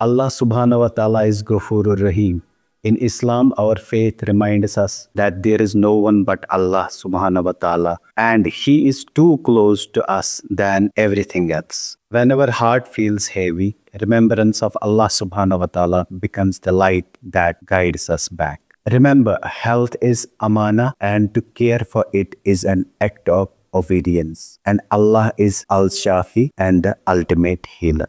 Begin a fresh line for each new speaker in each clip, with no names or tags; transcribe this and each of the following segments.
Allah subhanahu wa ta'ala is Ghafurur Rahim. In Islam, our faith reminds us that there is no one but Allah subhanahu wa ta'ala, and He is too close to us than everything else. Whenever heart feels heavy, remembrance of Allah subhanahu wa ta'ala becomes the light that guides us back. Remember, health is amana, and to care for it is an act of obedience, and Allah is al-shafi and the ultimate healer.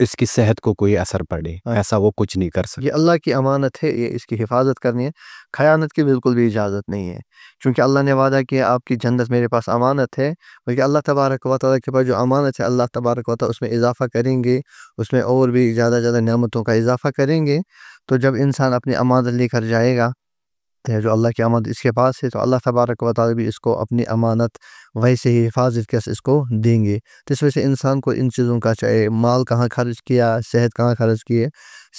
اس کی صحت کو کوئی اثر پڑے، ایسا وہ کچھ نہیں کر سکتا۔
یہ اللہ کی امانت ہے، یہ اس کی حفاظت کرنی ہے، خیانت کی بالکل بھی اجازت نہیں ہے، چونکہ اللہ نے وعدہ کیا آپ کی جنت میرے پاس امانت ہے، بلکہ اللہ تبارک و تعالیٰ کے پاس جو امانت ہے اللہ تبارک و تعالیٰ اس میں اضافہ کریں گے، اس میں اور بھی زیادہ زیادہ نعمتوں کا اضافہ کریں گے۔ تو جب انسان اپنی امانت لے کر جائے گا جو اللہ کی امانت اس کے پاس ہے، تو اللہ تبارک و تعالیٰ بھی اس کو اپنی امانت ویسے ہی حفاظت کے اس کو دیں گے۔ تو اس وجہ سے انسان کو ان چیزوں کا، چاہے مال کہاں خرچ کیا، صحت کہاں خرچ کی ہے،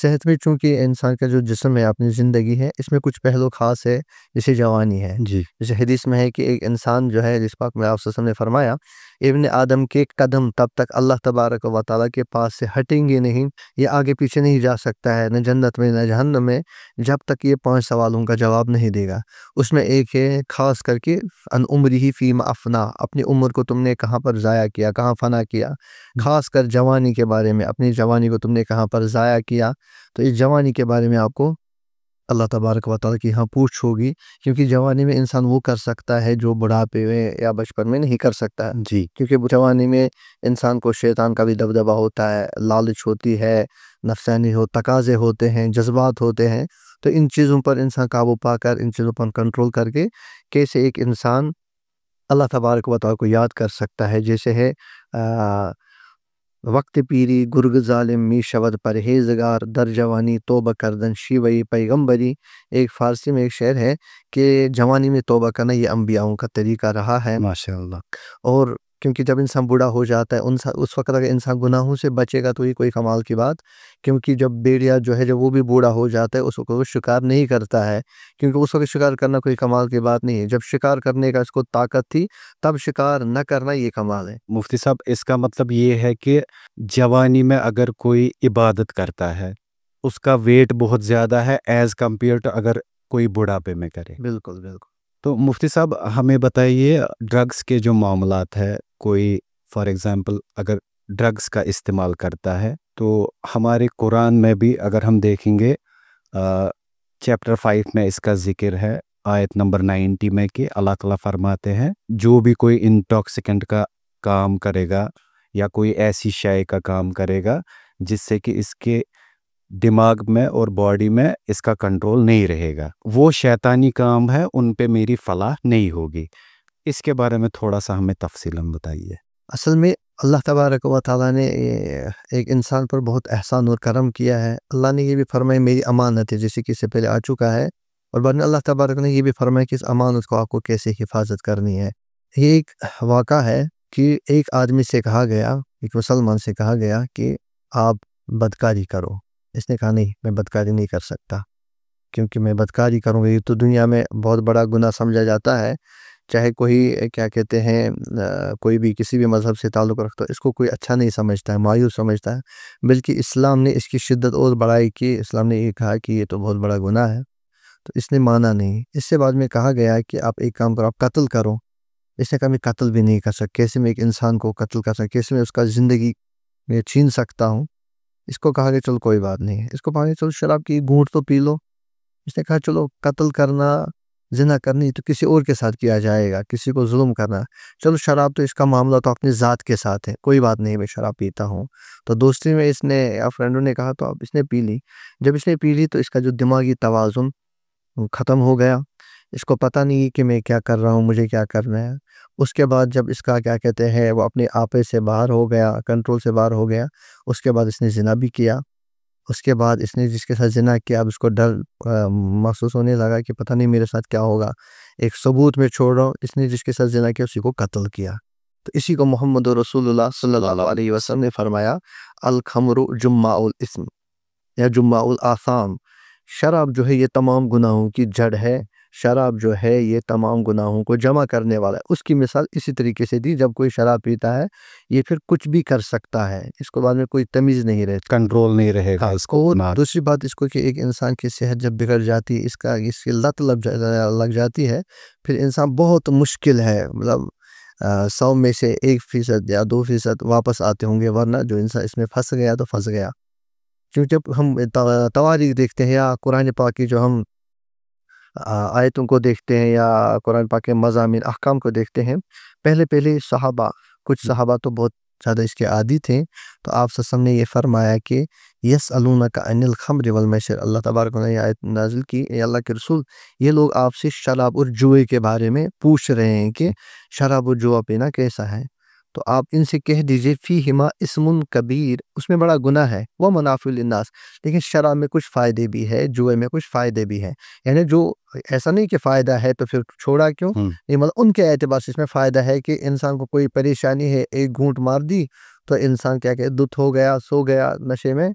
صحت میں چونکہ انسان کا جو جسم ہے، اپنی زندگی ہے، اس میں کچھ پہلو خاص ہے، جیسے جوانی ہے۔
جی
جیسے حدیث میں ہے کہ ایک انسان جو ہے، جس پاک میں آپ صلی اللہ علیہ وسلم نے فرمایا، ابن آدم کے قدم تب تک اللہ تبارک و تعالیٰ کے پاس سے ہٹیں گے نہیں، یہ آگے پیچھے نہیں جا سکتا ہے، نہ جنت میں نہ جہنم میں، جب تک یہ 5 سوالوں کا جواب نہیں دے گا۔ اس میں ایک ہے خاص کر کے ان عمرہ فیما افنا، اپنی عمر کو تم نے کہاں پر ضائع کیا، کہاں فنا کیا، خاص کر جوانی کے بارے میں، اپنی جوانی کو تم نے کہاں پر ضائع کیا۔ تو اس جوانی کے بارے میں آپ کو اللہ تبارک و تعالیٰ کی پوچھ ہوگی، کیونکہ جوانی میں انسان وہ کر سکتا ہے جو بڑھاپے میں یا بچپن میں نہیں کر سکتا،
جی
کیونکہ جوانی میں انسان کو شیطان کا بھی دبدبہ ہوتا ہے، لالچ ہوتی ہے، نفسانی تقاضے ہوتے ہیں، جذبات ہوتے ہیں۔ تو ان چیزوں پر انسان قابو پا کر، ان چیزوں پر کنٹرول کر کے کیسے ایک انسان اللہ تبارک و تعالیٰ کو یاد کر سکتا ہے، جیسے ہے وقت پیری گرگ ظالم می شود پرہیزگار، در جوانی توبہ کردن شیوئی پیغمبری۔ ایک فارسی میں ایک شعر ہے کہ جوانی میں توبہ کرنا یہ انبیاؤں کا طریقہ رہا ہے،
ماشاء اللہ۔
اور کیونکہ جب انسان بوڑھا ہو جاتا ہے اس وقت اگر انسان گناہوں سے بچے گا تو یہ کوئی کمال کی بات، کیونکہ جب بیڑیا جو ہے جب وہ بھی بوڑھا ہو جاتا ہے اس وقت وہ شکار نہیں کرتا ہے، کیونکہ اس وقت شکار کرنا کوئی کمال کی بات نہیں ہے، جب شکار کرنے کا اس کو طاقت تھی تب شکار نہ کرنا یہ کمال ہے۔
مفتی صاحب اس کا مطلب یہ ہے کہ جوانی میں اگر کوئی عبادت کرتا ہے اس کا ویٹ بہت زیادہ ہے ایز کمپیئر ٹو اگر کوئی بڑھاپے میں کرے۔
بالکل بالکل۔
تو مفتی صاحب ہمیں بتائیے ڈرگس کے جو معاملات ہے، کوئی فار ایگزامپل اگر ڈرگس کا استعمال کرتا ہے تو ہمارے قرآن میں بھی اگر ہم دیکھیں گے چیپٹر 5 میں اس کا ذکر ہے، آیت نمبر 90 میں، کہ اللہ تعالیٰ فرماتے ہیں جو بھی کوئی انٹاکسیکنٹ کا کام کرے گا یا کوئی ایسی شے کا کام کرے گا جس سے کہ اس کے دماغ میں اور باڈی میں اس کا کنٹرول نہیں رہے گا، وہ شیطانی کام ہے، ان پہ میری فلاح نہیں ہوگی۔ اس کے بارے میں تھوڑا سا ہمیں تفصیلاً بتائیے۔
اصل میں اللہ تبارک و تعالیٰ نے ایک انسان پر بہت احسان اور کرم کیا ہے۔ اللہ نے یہ بھی فرمایا میری امانت ہے، جیسے کہ اس سے پہلے آ چکا ہے، اور بعد میں اللہ تبارک نے یہ بھی فرمایا کہ اس امانت کو آپ کو کیسے حفاظت کرنی ہے۔ یہ ایک واقعہ ہے کہ ایک آدمی سے کہا گیا، ایک مسلمان سے کہا گیا کہ آپ بدکاری کرو۔ اس نے کہا نہیں، میں بدکاری نہیں کر سکتا، کیونکہ میں بدکاری کروں گا یہ تو دنیا میں بہت بڑا گناہ سمجھا جاتا ہے، چاہے کوئی کیا کہتے ہیں کوئی بھی کسی بھی مذہب سے تعلق رکھتا ہے اس کو کوئی اچھا نہیں سمجھتا ہے، مایوس سمجھتا ہے، بلکہ اسلام نے اس کی شدت اور بڑھائی کی۔ اسلام نے یہ کہا کہ یہ تو بہت بڑا گناہ ہے، تو اس نے مانا نہیں۔ اس سے بعد میں کہا گیا کہ آپ ایک کام کرو، آپ قتل کرو۔ اس نے کہا میں قتل بھی نہیں کر سکتا، کیسے میں ایک انسان کو قتل کر سکتا، کیسے میں اس کا زندگی میں چھین سکتا ہوں۔ اس کو کہا کہ چلو کوئی بات نہیں ہے، اس کو کہا کہ چلو شراب کی گھونٹ تو پی لو۔ اس نے کہا چلو قتل کرنا، زنا کرنی تو کسی اور کے ساتھ کیا جائے گا، کسی کو ظلم کرنا، چلو شراب تو اس کا معاملہ تو اپنی ذات کے ساتھ ہے، کوئی بات نہیں میں شراب پیتا ہوں۔ تو دوستی میں اس نے یا فرینڈوں نے کہا تو اب اس نے پی لی۔ جب اس نے پی لی تو اس کا جو دماغی توازن ختم ہو گیا، اس کو پتہ نہیں کہ میں کیا کر رہا ہوں، مجھے کیا کرنا ہے۔ اس کے بعد جب اس کا کیا کہتے ہیں وہ اپنے آپے سے باہر ہو گیا، کنٹرول سے باہر ہو گیا، اس کے بعد اس نے زنا بھی کیا۔ اس کے بعد اس نے جس کے ساتھ زنا کیا اب اس کو ڈر محسوس ہونے لگا کہ پتہ نہیں میرے ساتھ کیا ہوگا، ایک ثبوت میں چھوڑ رہا ہوں۔ اس نے جس کے ساتھ زنا کیا اسی کو قتل کیا۔ تو اسی کو محمد رسول اللہ صلی اللہ علیہ وسلم نے فرمایا الخمر جماع الاسم یا جماع الآثام، شراب جو ہے یہ تمام گناہوں کی جڑ ہے، شراب جو ہے یہ تمام گناہوں کو جمع کرنے والا ہے۔ اس کی مثال اسی طریقے سے دی، جب کوئی شراب پیتا ہے یہ پھر کچھ بھی کر سکتا ہے، اس کو بعد میں کوئی تمیز نہیں رہتی،
کنٹرول نہیں رہے گا اس کو۔
اور دوسری بات اس کو کہ ایک انسان کی صحت جب بگڑ جاتی ہے، اس کی لت لگ جاتی ہے، پھر انسان بہت مشکل ہے، مطلب 100 میں سے 1% یا 2% واپس آتے ہوں گے، ورنہ جو انسان اس میں پھنس گیا تو پھنس گیا۔ کیونکہ جب ہم تواریخ دیکھتے ہیں یا قرآن پاک کی جو ہم آیتوں کو دیکھتے ہیں یا قرآن پاک کے مضامین احکام کو دیکھتے ہیں، پہلے صحابہ، کچھ صحابہ تو بہت زیادہ اس کے عادی تھے، تو آپ صلی اللہ علیہ وسلم نے یہ فرمایا کہ یسألونک عن الخمر والمیسر، اللہ تبارک و تعالیٰ نے یہ آیت نازل کی، اے اللہ کے رسول یہ لوگ آپ سے شراب اور جوئے کے بارے میں پوچھ رہے ہیں کہ شراب اور جوا پینا کیسا ہے، تو آپ ان سے کہہ دیجئے فیہما اسم کبیر، اس میں بڑا گناہ ہے، وہ منافع للناس، لیکن شراب میں کچھ فائدے بھی ہے، جوئے میں کچھ فائدے بھی ہیں، یعنی جو ایسا نہیں کہ فائدہ ہے تو پھر چھوڑا کیوں، یہ مطلب ان کے اعتبار سے اس میں فائدہ ہے کہ انسان کو کوئی پریشانی ہے، ایک گھونٹ مار دی تو انسان کیا کہ دھت ہو گیا، سو گیا نشے میں،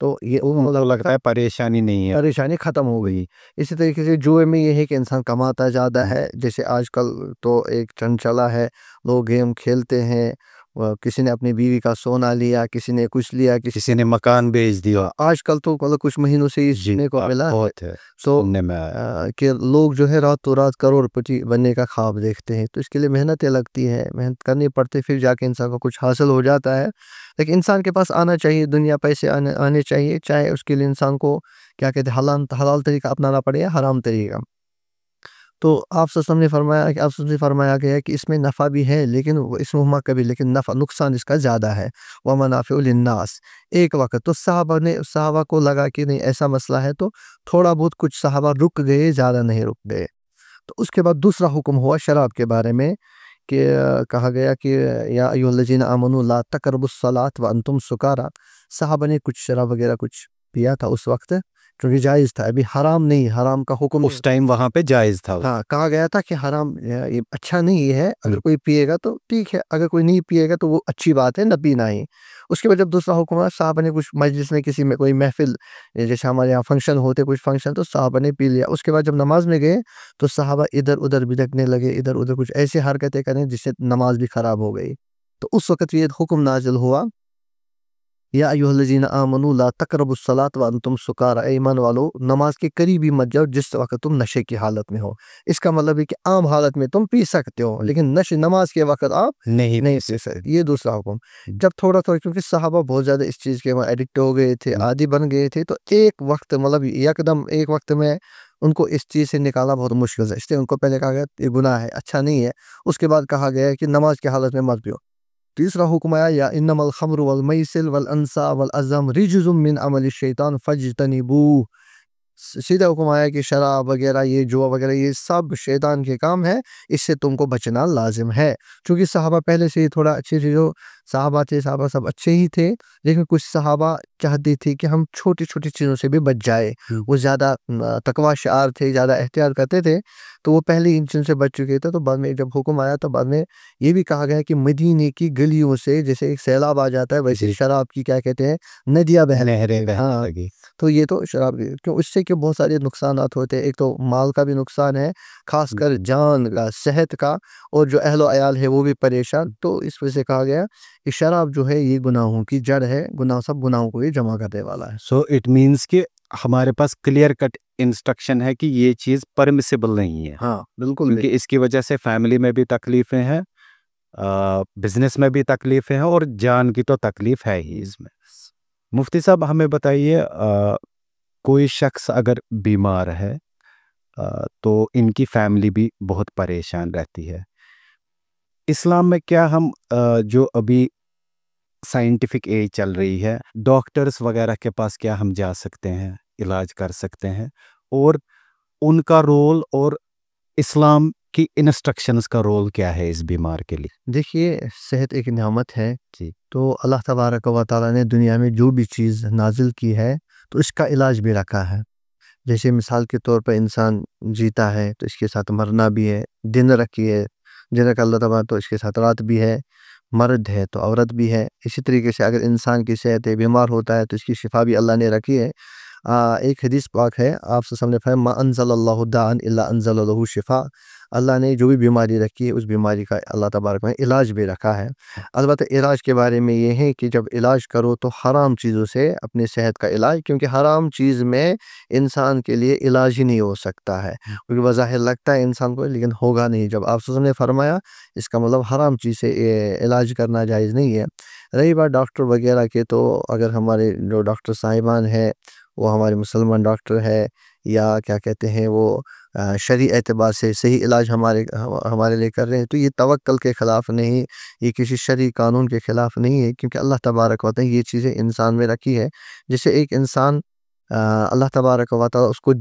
تو یہ
مطلب لگتا ہے پریشانی نہیں ہے.
پریشانی ختم ہو گئی. اسی طریقے سے جوئے میں یہ ہے کہ انسان کماتا زیادہ ہے، جیسے آج کل تو ایک ٹرینڈ چلا ہے، لوگ گیم کھیلتے ہیں، کسی نے اپنی بیوی کا سونا لیا، کسی نے کچھ لیا،
کسی نے مکان بیچ دیا.
آج کل تو مطلب کچھ مہینوں سے ہی سننے کو ملا
بہت ہے
سو
سننے میں آیا.
کہ لوگ جو ہے راتوں رات کروڑ پتی بننے کا خواب دیکھتے ہیں، تو اس کے لیے محنتیں لگتی ہے، محنت کرنی پڑتی، پھر جا کے انسان کو کچھ حاصل ہو جاتا ہے، لیکن انسان کے پاس آنا چاہیے، دنیا پیسے آنے چاہیے، چاہے اس کے لیے انسان کو کیا کہتے ہیں حلال طریقہ اپنانا پڑے یا حرام طریقہ. تو آپ صلی اللہ علیہ وسلم نے فرمایا کہ آپ سے فرمایا گیا ہے کہ اس میں نفع بھی ہے، لیکن اسمہما کبیر، لیکن نقصان اس کا زیادہ ہے، ومنافع للناس. ایک وقت تو صحابہ کو لگا کہ نہیں ایسا مسئلہ ہے، تو تھوڑا بہت کچھ صحابہ رک گئے، زیادہ نہیں رک گئے. تو اس کے بعد دوسرا حکم ہوا شراب کے بارے میں کہ کہا گیا کہ یا ایھا الذین آمنوا لا تقربوا الصلاۃ وانتم سکارا. صحابہ نے کچھ شراب وغیرہ کچھ پیا تھا اس وقت، کیونکہ جائز تھا، ابھی حرام نہیں، حرام کا حکم
اس ٹائم وہاں پہ جائز تھا.
ہاں کہا گیا تھا کہ حرام یہ اچھا نہیں ہے، اگر کوئی پیے گا تو ٹھیک ہے، اگر کوئی نہیں پیے گا تو وہ اچھی بات ہے، نہ پینا ہی. اس کے بعد جب دوسرا حکم ہے، صحابہ نے کچھ مجلس میں کسی میں کوئی محفل، جیسے ہمارے یہاں فنکشن ہوتے کچھ فنکشن، تو صحابہ نے پی لیا. اس کے بعد جب نماز میں گئے تو صحابہ ادھر ادھر بھٹکنے لگے، ادھر ادھر کچھ ایسی حرکتیں کریں جس سے نماز بھی خراب ہو گئی. تو اس وقت یہ حکم نازل ہوا یا ایھا الذین آمنوا لا تقربوا الصلاۃ وانتم سکارا، اے ایمان والو نماز کے قریب ہی مت جاؤ جس وقت تم نشے کی حالت میں ہو. اس کا مطلب ہے کہ عام حالت میں تم پی سکتے ہو، لیکن نماز کے وقت آپ
نہیں
پی سکتے. یہ دوسرا حکم. جب تھوڑا کیونکہ صحابہ بہت زیادہ اس چیز کے ایڈکٹ ہو گئے تھے، عادی بن گئے تھے، تو ایک وقت مطلب یکدم ایک وقت میں ان کو اس چیز سے نکالا بہت مشکل ہے، اس لیے ان کو پہلے کہا گیا یہ گناہ ہے، اچھا نہیں ہے. اس کے بعد کہا گیا ہے کہ نماز کی حالت میں مت پیو. تیسرا حکم آیا یا انما الخمر والمیسر والانصاب والازلام رجز من عمل الشیطان فاجتنبوہ. سیدھا حکم آیا کہ شراب وغیرہ، یہ جوا وغیرہ، یہ سب شیطان کے کام ہے، اس سے تم کو بچنا لازم ہے. چونکہ صحابہ پہلے سے ہی تھوڑا اچھے تھے، جو صحابہ تھے صحابہ سب اچھے ہی تھے، لیکن کچھ صحابہ چاہتے تھے کہ ہم چھوٹی چھوٹی چیزوں سے بھی بچ جائے. وہ زیادہ تقوی شعار تھے، زیادہ احتیاط کرتے تھے، تو وہ پہلے ان چیزوں سے بچ چکے تھے. تو بعد میں جب حکم آیا تو بعد میں یہ بھی کہا گیا کہ مدینے کی گلیوں سے جیسے ایک سیلاب آ جاتا ہے، ویسے شراب کی کیا کہتے ہیں ندیاں
نہریں
ہاں
لگی.
تو یہ تو شراب کیوں اس سے کہ بہت سارے نقصانات ہوتے ہیں. ایک تو مال کا بھی نقصان ہے، خاص کر جان کا، صحت کا، اور جو اہل و عیال ہے وہ بھی پریشان. تو اس وجہ سے کہا گیا کہ شراب جو ہے یہ گناہوں کی جڑ ہے، سب گناہوں کو یہ جمع کرنے والا ہے.
سو اٹ مینس کہ ہمارے پاس کلیئر کٹ انسٹرکشن ہے کہ یہ چیز پرمیسیبل نہیں ہے.
ہاں بالکل،
کیونکہ اس کی وجہ سے فیملی میں بھی تکلیفیں ہیں، بزنس میں بھی تکلیفیں ہیں، اور جان کی تو تکلیف ہے ہی اس میں. مفتی صاحب ہمیں بتائیے، کوئی شخص اگر بیمار ہے تو ان کی فیملی بھی بہت پریشان رہتی ہے. اسلام میں کیا ہم جو ابھی سائنٹیفک ایج چل رہی ہے، ڈاکٹرز وغیرہ کے پاس کیا ہم جا سکتے ہیں، علاج کر سکتے ہیں، اور ان کا رول اور اسلام کی انسٹرکشنز کا رول کیا ہے اس بیمار کے لیے؟
دیکھیے صحت ایک نعمت ہے
جی.
تو اللہ تبارک و تعالیٰ نے دنیا میں جو بھی چیز نازل کی ہے تو اس کا علاج بھی رکھا ہے. جیسے مثال کے طور پر انسان جیتا ہے تو اس کے ساتھ مرنا بھی ہے، دن رکھی ہے دن رکھا اللہ تبارک، تو اس کے ساتھ رات بھی ہے، مرد ہے تو عورت بھی ہے. اسی طریقے سے اگر انسان کی صحت ہے، بیمار ہوتا ہے تو اس کی شفا بھی اللہ نے رکھی ہے. ایک حدیث پاک ہے، آپ سے سامنے فرمایا ما انزل اللہ داء الا انزل له شفاء. اللہ نے جو بھی بیماری رکھی ہے اس بیماری کا اللہ تبارک نے علاج بھی رکھا ہے. البتہ علاج کے بارے میں یہ ہے کہ جب علاج کرو تو حرام چیزوں سے اپنی صحت کا علاج، کیونکہ حرام چیز میں انسان کے لیے علاج ہی نہیں ہو سکتا ہے. کیونکہ بظاہر لگتا ہے انسان کو لیکن ہوگا نہیں. جب آپ سے نے فرمایا اس کا مطلب حرام چیز سے علاج کرنا جائز نہیں ہے. رہی بات ڈاکٹر وغیرہ کے، تو اگر ہمارے جو ڈاکٹر صاحبان ہیں وہ ہمارے مسلمان ڈاکٹر ہے یا کیا کہتے ہیں وہ شرعی اعتبار سے صحیح علاج ہمارے لیے کر رہے ہیں، تو یہ توکل کے خلاف نہیں، یہ کسی شرعی قانون کے خلاف نہیں ہے، کیونکہ اللہ تبارک و تعالیٰ یہ چیزیں انسان میں رکھی ہے۔ جیسے ایک انسان اللہ تبارک و تعالیٰ اس کو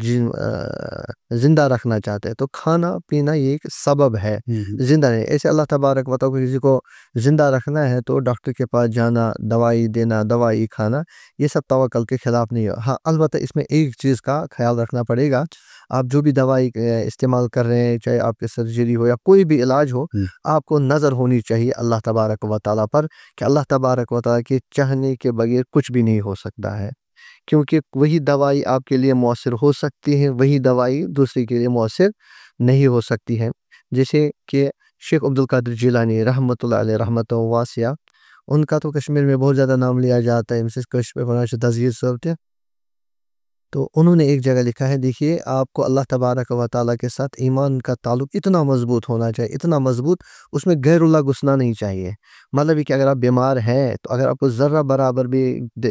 زندہ رکھنا چاہتا ہے، تو کھانا پینا یہ ایک سبب ہے زندہ رہے۔ ایسے اللہ تبارک و تعالیٰ کو کسی کو زندہ رکھنا ہے تو ڈاکٹر کے پاس جانا، دوائی دینا، دوائی کھانا، یہ سب توکل کے خلاف نہیں ہے۔ ہاں البتہ اس میں ایک چیز کا خیال رکھنا پڑے گا، آپ جو بھی دوائی استعمال کر رہے ہیں، چاہے آپ کے سرجری ہو یا کوئی بھی علاج ہو، آپ کو نظر ہونی چاہیے اللہ تبارک و تعالیٰ پر کہ اللہ تبارک و تعالیٰ کے چاہنے کے بغیر کچھ بھی نہیں ہو سکتا ہے، کیونکہ وہی دوائی آپ کے لیے مؤثر ہو سکتی ہے، وہی دوائی دوسری کے لیے مؤثر نہیں ہو سکتی ہے۔ جیسے کہ شیخ عبد القادر جیلانی رحمۃ اللہ علیہ رحمۃ واسعہ، ان کا تو کشمیر میں بہت زیادہ نام لیا جاتا ہے، تو انہوں نے ایک جگہ لکھا ہے، دیکھیے آپ کو اللہ تبارک و تعالیٰ کے ساتھ ایمان کا تعلق اتنا مضبوط ہونا چاہیے، اتنا مضبوط، اس میں غیر اللہ گھسنا نہیں چاہیے۔ مطلب یہ کہ اگر آپ بیمار ہیں تو اگر آپ کو ذرہ برابر بھی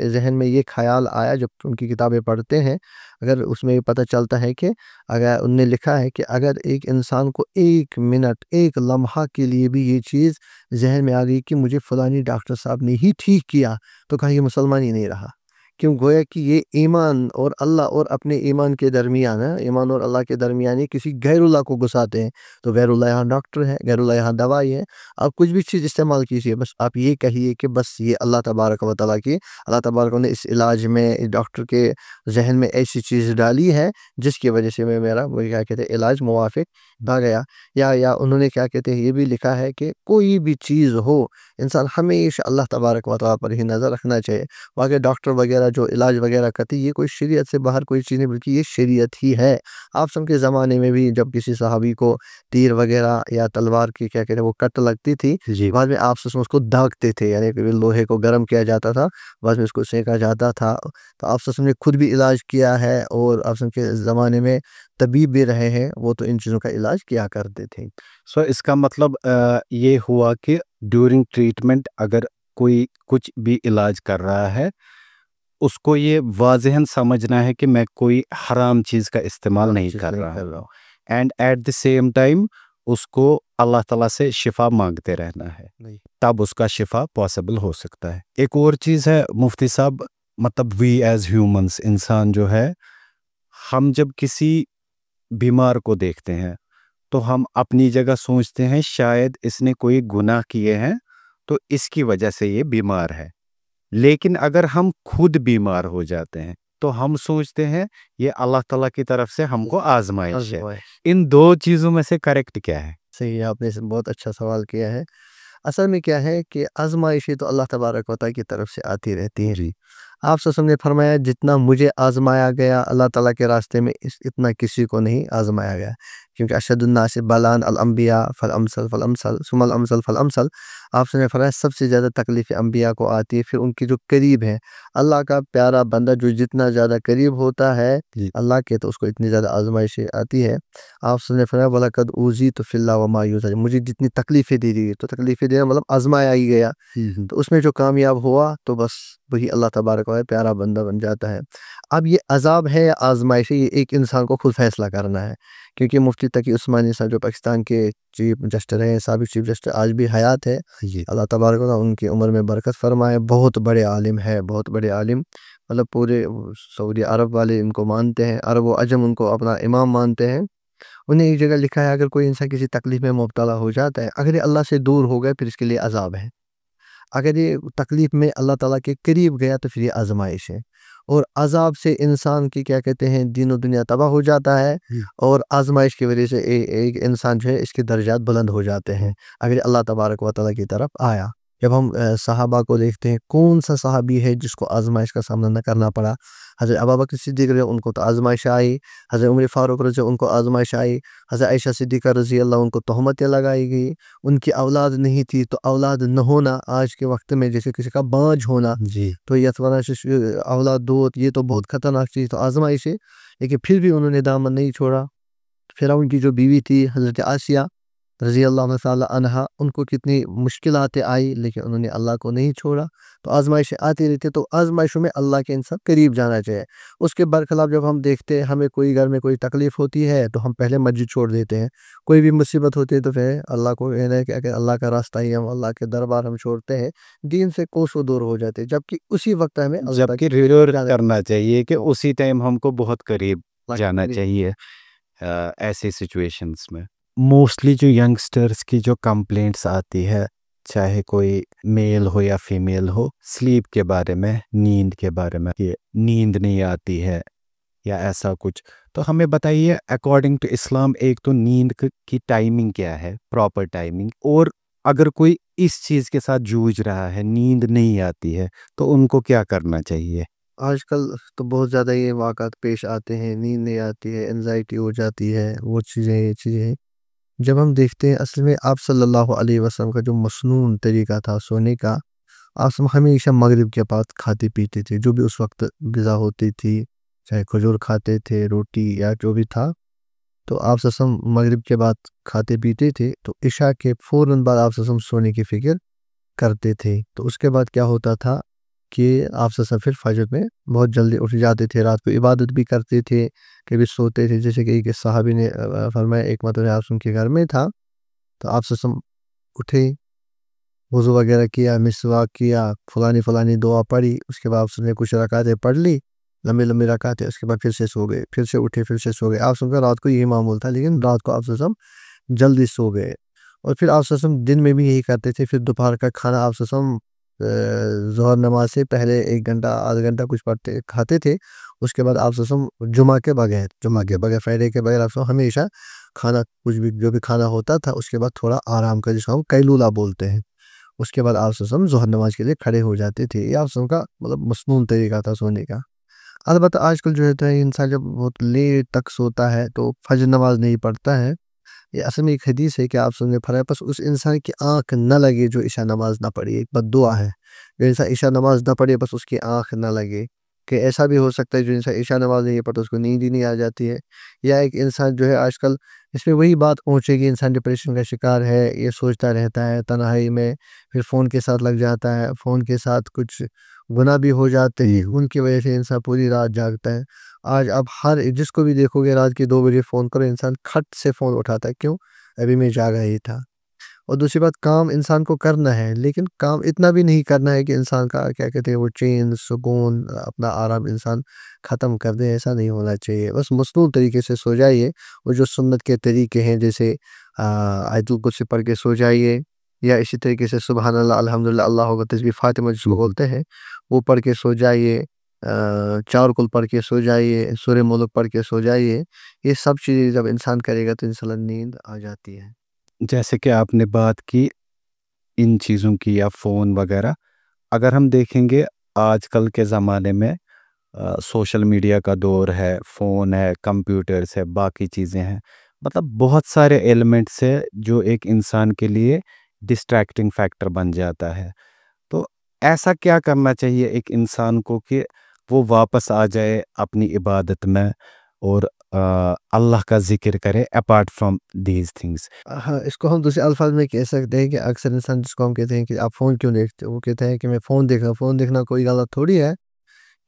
ذہن میں یہ خیال آیا جب ان کی کتابیں پڑھتے ہیں، اگر اس میں پتہ چلتا ہے کہ اگر ان نے لکھا ہے کہ اگر ایک انسان کو ایک منٹ، ایک لمحہ کے لیے بھی یہ چیز ذہن میں آ گئی کہ مجھے فلانی ڈاکٹر صاحب نے ہی ٹھیک کیا، تو کہا یہ مسلمان ہی نہیں رہا، کیوں؟ گویا کہ یہ ایمان اور اللہ اور اپنے ایمان کے درمیان ہے، ایمان اور اللہ کے درمیان کسی غیر اللہ کو گھساتے ہیں، تو غیر اللہ یہاں ڈاکٹر ہے، غیر اللہ یہاں دوائی ہے، آپ کچھ بھی چیز استعمال کیجیے، بس آپ یہ کہیے کہ بس یہ اللہ تبارک و تعالیٰ کی، اللہ تبارک نے اس علاج میں اس ڈاکٹر کے ذہن میں ایسی چیز ڈالی ہے جس کی وجہ سے میرا وہ کیا کہتے ہیں علاج موافق آ گیا۔ یا انہوں نے کیا کہتے ہیں یہ بھی لکھا ہے کہ کوئی بھی چیز ہو، انسان ہمیشہ اللہ تبارک و تعالیٰ پر ہی نظر رکھنا چاہیے۔ واقعی ڈاکٹر وغیرہ جو علاج وغیرہ کرتے یہ کوئی شریعت سے باہر کوئی چیز نہیں، بلکہ یہ شریعت ہی ہے۔ آپ سب کے زمانے میں بھی جب کسی صحابی کو تیر وغیرہ یا تلوار کی کیا کہتے ہیں وہ کٹ لگتی تھی، بعد میں آپ اس کو داغتے تھے، یعنی کہ لوہے کو گرم کیا جاتا تھا، بعد میں اس کو سینکا جاتا تھا، تو آپ نے خود بھی علاج کیا ہے اور آپ سب کے زمانے میں طبیب بھی رہے ہیں، وہ تو ان چیزوں کا علاج کیا کرتے تھے۔
سو اس کا مطلب یہ ہوا کہ ڈیورنگ ٹریٹمنٹ اگر کوئی کچھ بھی علاج کر رہا ہے، اس کو یہ واضحاً سمجھنا ہے کہ میں کوئی حرام چیز کا استعمال نہیں کر رہا ہوں، and at the same time اس کو اللہ تعالیٰ سے شفا مانگتے رہنا ہے، تب اس کا شفا پاسبل ہو سکتا ہے۔ ایک اور چیز ہے مفتی صاحب، مطلب وی ایز ہیومنس، انسان جو ہے، ہم جب کسی بیمار کو دیکھتے ہیں تو ہم اپنی جگہ سوچتے ہیں شاید اس نے کوئی گناہ کیے ہیں تو اس کی وجہ سے یہ بیمار ہے، لیکن اگر ہم خود بیمار ہو جاتے ہیں تو ہم سوچتے ہیں یہ اللہ تعالیٰ کی طرف سے ہم کو آزمائش ہے۔ ان دو چیزوں میں سے کریکٹ کیا ہے؟
صحیح، آپ نے بہت اچھا سوال کیا ہے۔ اصل میں کیا ہے کہ آزمائشیں تو اللہ تبارک و تعالیٰ کی طرف سے آتی رہتی ہیں۔ آپ وسلم نے فرمایا جتنا مجھے آزمایا گیا اللہ تعالیٰ کے راستے میں اتنا کسی کو نہیں آزمایا گیا، کیونکہ اشد الناس بلاء الانبیاء فالامثل فالامثل ثم الامثل فالامثل۔ آپ نے فرمایا سب سے زیادہ تکلیف انبیاء کو آتی ہے، پھر ان کی جو قریب ہیں، اللہ کا پیارا بندہ جو جتنا زیادہ قریب ہوتا ہے اللہ کے، تو اس کو اتنی زیادہ آزمائشیں آتی ہے۔ آپ نے فرمایا وَلَقَدْ أُوذِيتُ فِي اللَّهِ وَمَا يُوذَرُ، مجھے جتنی تکلیفیں دی گئی، تو تکلیفیں دینا مطلب آزمایا ہی گیا، تو اس میں جو کامیاب ہوا تو بس وہی اللہ تبارک و تعالیٰ پیارا بندہ بن جاتا ہے۔ اب یہ عذاب ہے یا آزمائش ہے، یہ ایک انسان کو خود فیصلہ کرنا ہے، کیونکہ مفتی تقی عثمانی صاحب جو پاکستان کے چیف جسٹس ہیں، سابق چیف جسٹس، آج بھی حیات ہے، اللہ تبارک و تعالیٰ ان کی عمر میں برکت فرمائے، بہت بڑے عالم ہے، بہت بڑے عالم، مطلب پورے سعودی عرب والے ان کو مانتے ہیں، عرب و عجم ان کو اپنا امام مانتے ہیں۔ انہیں ایک جگہ لکھا ہے اگر کوئی انسان کسی تکلیف میں مبتلا ہو جاتا ہے، اگر یہ اللہ سے دور ہو گئے پھر اس کے لیے عذاب ہے، اگر یہ تکلیف میں اللہ تعالیٰ کے قریب گیا تو پھر یہ آزمائش ہے، اور عذاب سے انسان کی کیا کہتے ہیں دین و دنیا تباہ ہو جاتا ہے، اور آزمائش کی وجہ سے ایک انسان جو ہے اس کے درجات بلند ہو جاتے ہیں اگر یہ اللہ تبارک و تعالیٰ کی طرف آیا۔ جب ہم صحابہ کو دیکھتے ہیں، کون سا صحابی ہے جس کو آزمائش کا سامنا نہ کرنا پڑا؟ حضرت ابوبکر صدیق رضی ان کو تو آزمائش آئی، حضرت عمر فاروق رضی ان کو آزمائش آئی، حضرت عائشہ صدیقہ رضی اللہ ان کو تہمتیں لگائی گئی، ان کی اولاد نہیں تھی، تو اولاد نہ ہونا آج کے وقت میں جیسے کسی کا بانجھ ہونا، تو یہ اولاد دو، یہ تو بہت خطرناک چیز، تو آزمائش ہے، لیکن پھر بھی انہوں نے دامن نہیں چھوڑا۔ پھر ان کی جو بیوی تھی حضرت آسیہ، رضی اللہ تعالیٰ عنہا، ان کو کتنی مشکلاتیں آئی لیکن انہوں نے اللہ کو نہیں چھوڑا. تو آزمائشیں آتی رہتی، تو آزمائشوں میں اللہ کے انسان قریب جانا چاہیے. اس کے برخلاف جب ہم دیکھتے ہیں ہمیں کوئی گھر میں کوئی تکلیف ہوتی ہے تو ہم پہلے مسجد چھوڑ دیتے ہیں. کوئی بھی مصیبت ہوتی ہے تو پھر اللہ کو کہ اللہ کا راستہ ہی ہم اللہ کے دربار ہم چھوڑتے ہیں، دین سے کوسوں دور ہو جاتے ہیں. جبکہ اسی وقت ہمیں اللہ
جبکہ ریور
جانا
کرنا چاہیے کہ اسی ٹائم ہم کو بہت قریب
اللہ
جانا
کے
چاہیے ایسی سچویشنز میں. موسٹلی جو ینگسٹرز کی جو کمپلینٹس آتی ہے، چاہے کوئی میل ہو یا فیمیل ہو، سلیپ کے بارے میں، نیند کے بارے میں، کہ نیند نہیں آتی ہے یا ایسا کچھ. تو ہمیں بتائیے اکارڈنگ ٹو اسلام ایک تو نیند کی ٹائمنگ کیا ہے، پراپر ٹائمنگ، اور اگر کوئی اس چیز کے ساتھ جوجھ رہا ہے، نیند نہیں آتی ہے، تو ان کو کیا کرنا چاہیے؟
آج کل تو بہت زیادہ یہ واقعات پیش آتے ہیں، نیند نہیں آتی ہے، انزائٹی ہو جاتی ہے، وہ چیزیں یہ چیزیں. جب ہم دیکھتے ہیں اصل میں آپ صلی اللہ علیہ وسلم کا جو مصنون طریقہ تھا سونے کا، آپ ہمیشہ مغرب کے بعد کھاتے پیتے تھے، جو بھی اس وقت غذا ہوتی تھی، چاہے کھجور کھاتے تھے، روٹی یا جو بھی تھا. تو آپ وسلم مغرب کے بعد کھاتے پیتے تھے، تو عشاء کے فوراً بعد آپ وسلم سونے کی فکر کرتے تھے. تو اس کے بعد کیا ہوتا تھا کہ آپ وسلم پھر فجر میں بہت جلدی اٹھ جاتے تھے، رات کو عبادت بھی کرتے تھے، کبھی سوتے تھے. جیسے کہ ایک صحابی نے فرمایا، ایک مرتبہ آپ وسلم کے گھر میں تھا، تو آپ وسلم اٹھے، وضو وغیرہ کیا، مسواک کیا، فلانی دعا پڑھی، اس کے بعد آپ نے کچھ رکعتیں پڑھ لی، لمبی لمبی رکعتیں، اس کے بعد پھر سے سو گئے، پھر سے اٹھے، پھر سے سو گئے. آپ کا رات کو یہی معمول تھا، لیکن رات کو آپ جلدی سو گئے. اور پھر آپ دن میں بھی یہی کرتے تھے. پھر دوپہر کا کھانا آپ ظہر نماز سے پہلے 1 گھنٹہ آدھا گھنٹہ کچھ کھاتے تھے. اس کے بعد آپ جمعہ کے بغیر فرائیڈے کے بغیر آپ ہمیشہ کھانا، کچھ بھی جو بھی کھانا ہوتا تھا، اس کے بعد تھوڑا آرام کا، جس کو ہم قیلولہ بولتے ہیں. اس کے بعد آپ ظہر نماز کے لیے کھڑے ہو جاتے تھے. یہ آپ کا مطلب مصنون طریقہ تھا سونے کا. البتہ آج کل جو ہے انسان جب بہت لیٹ تک سوتا ہے تو فجر نماز نہیں پڑھتا ہے. یہ اصل میں ایک حدیث ہے کہ آپ نے فرمایا، بس اس انسان کی آنکھ نہ لگے جو عشاء نماز نہ پڑھے. ایک بد دعا ہے، جو انسان عشاء نماز نہ پڑھے بس اس کی آنکھ نہ لگے. کہ ایسا بھی ہو سکتا ہے جو انسان عشاء نماز نہیں پڑھتا اس کو نیند ہی نہیں آ جاتی ہے. یا ایک انسان جو ہے آج کل اس میں وہی بات پہنچے گی، انسان ڈپریشن کا شکار ہے، یہ سوچتا رہتا ہے تنہائی میں، پھر فون کے ساتھ لگ جاتا ہے، فون کے ساتھ کچھ گناہ بھی ہو جاتے ہیں، ان کی وجہ سے انسان پوری رات جاگتا ہے. آج اب ہر جس کو بھی دیکھو گے رات کے 2 بجے فون کرو، انسان کھٹ سے فون اٹھاتا ہے. کیوں؟ ابھی میں جاگا ہی تھا. اور دوسری بات، کام انسان کو کرنا ہے، لیکن کام اتنا بھی نہیں کرنا ہے کہ انسان کا کیا کہتے ہیں وہ چین سکون اپنا آرام انسان ختم کر دے. ایسا نہیں ہونا چاہیے. بس مصنون طریقے سے سو جائیے. اور جو سنت کے طریقے ہیں، جیسے آیت الکرسی پڑھ کے سو جائیے، یا اسی طریقے سے سبحان اللہ، الحمدللہ، اللہ اکبر، تسبیح فاطمہ جس کو بولتے ہیں، وہ پڑھ کے سو جائیے. 4 کل پڑھ کے سو جائیے، سورہ ملک پڑھ کے سو جائیے. یہ سب چیزیں جب انسان کرے گا تو انشاءاللہ نیند آ جاتی ہے.
جیسے کہ آپ نے بات کی ان چیزوں کی یا فون وغیرہ، اگر ہم دیکھیں گے آج کل کے زمانے میں سوشل میڈیا کا دور ہے، فون ہے، کمپیوٹرز ہے، باقی چیزیں ہیں، مطلب بہت سارے ایلیمنٹس ہے جو ایک انسان کے لیے ڈسٹریکٹنگ فیکٹر بن جاتا ہے. تو ایسا کیا کرنا چاہیے ایک انسان کو کہ وہ واپس آ جائے اپنی عبادت میں اور اللہ کا ذکر کرے اپارٹ فرام دیز تھنگس؟
ہاں، اس کو ہم دوسرے الفاظ میں کہہ سکتے ہیں کہ اکثر انسان جس کو ہم کہتے ہیں کہ آپ فون کیوں دیکھتے ہو، وہ کہتے ہیں کہ میں فون دیکھنا کوئی غلط تھوڑی ہے،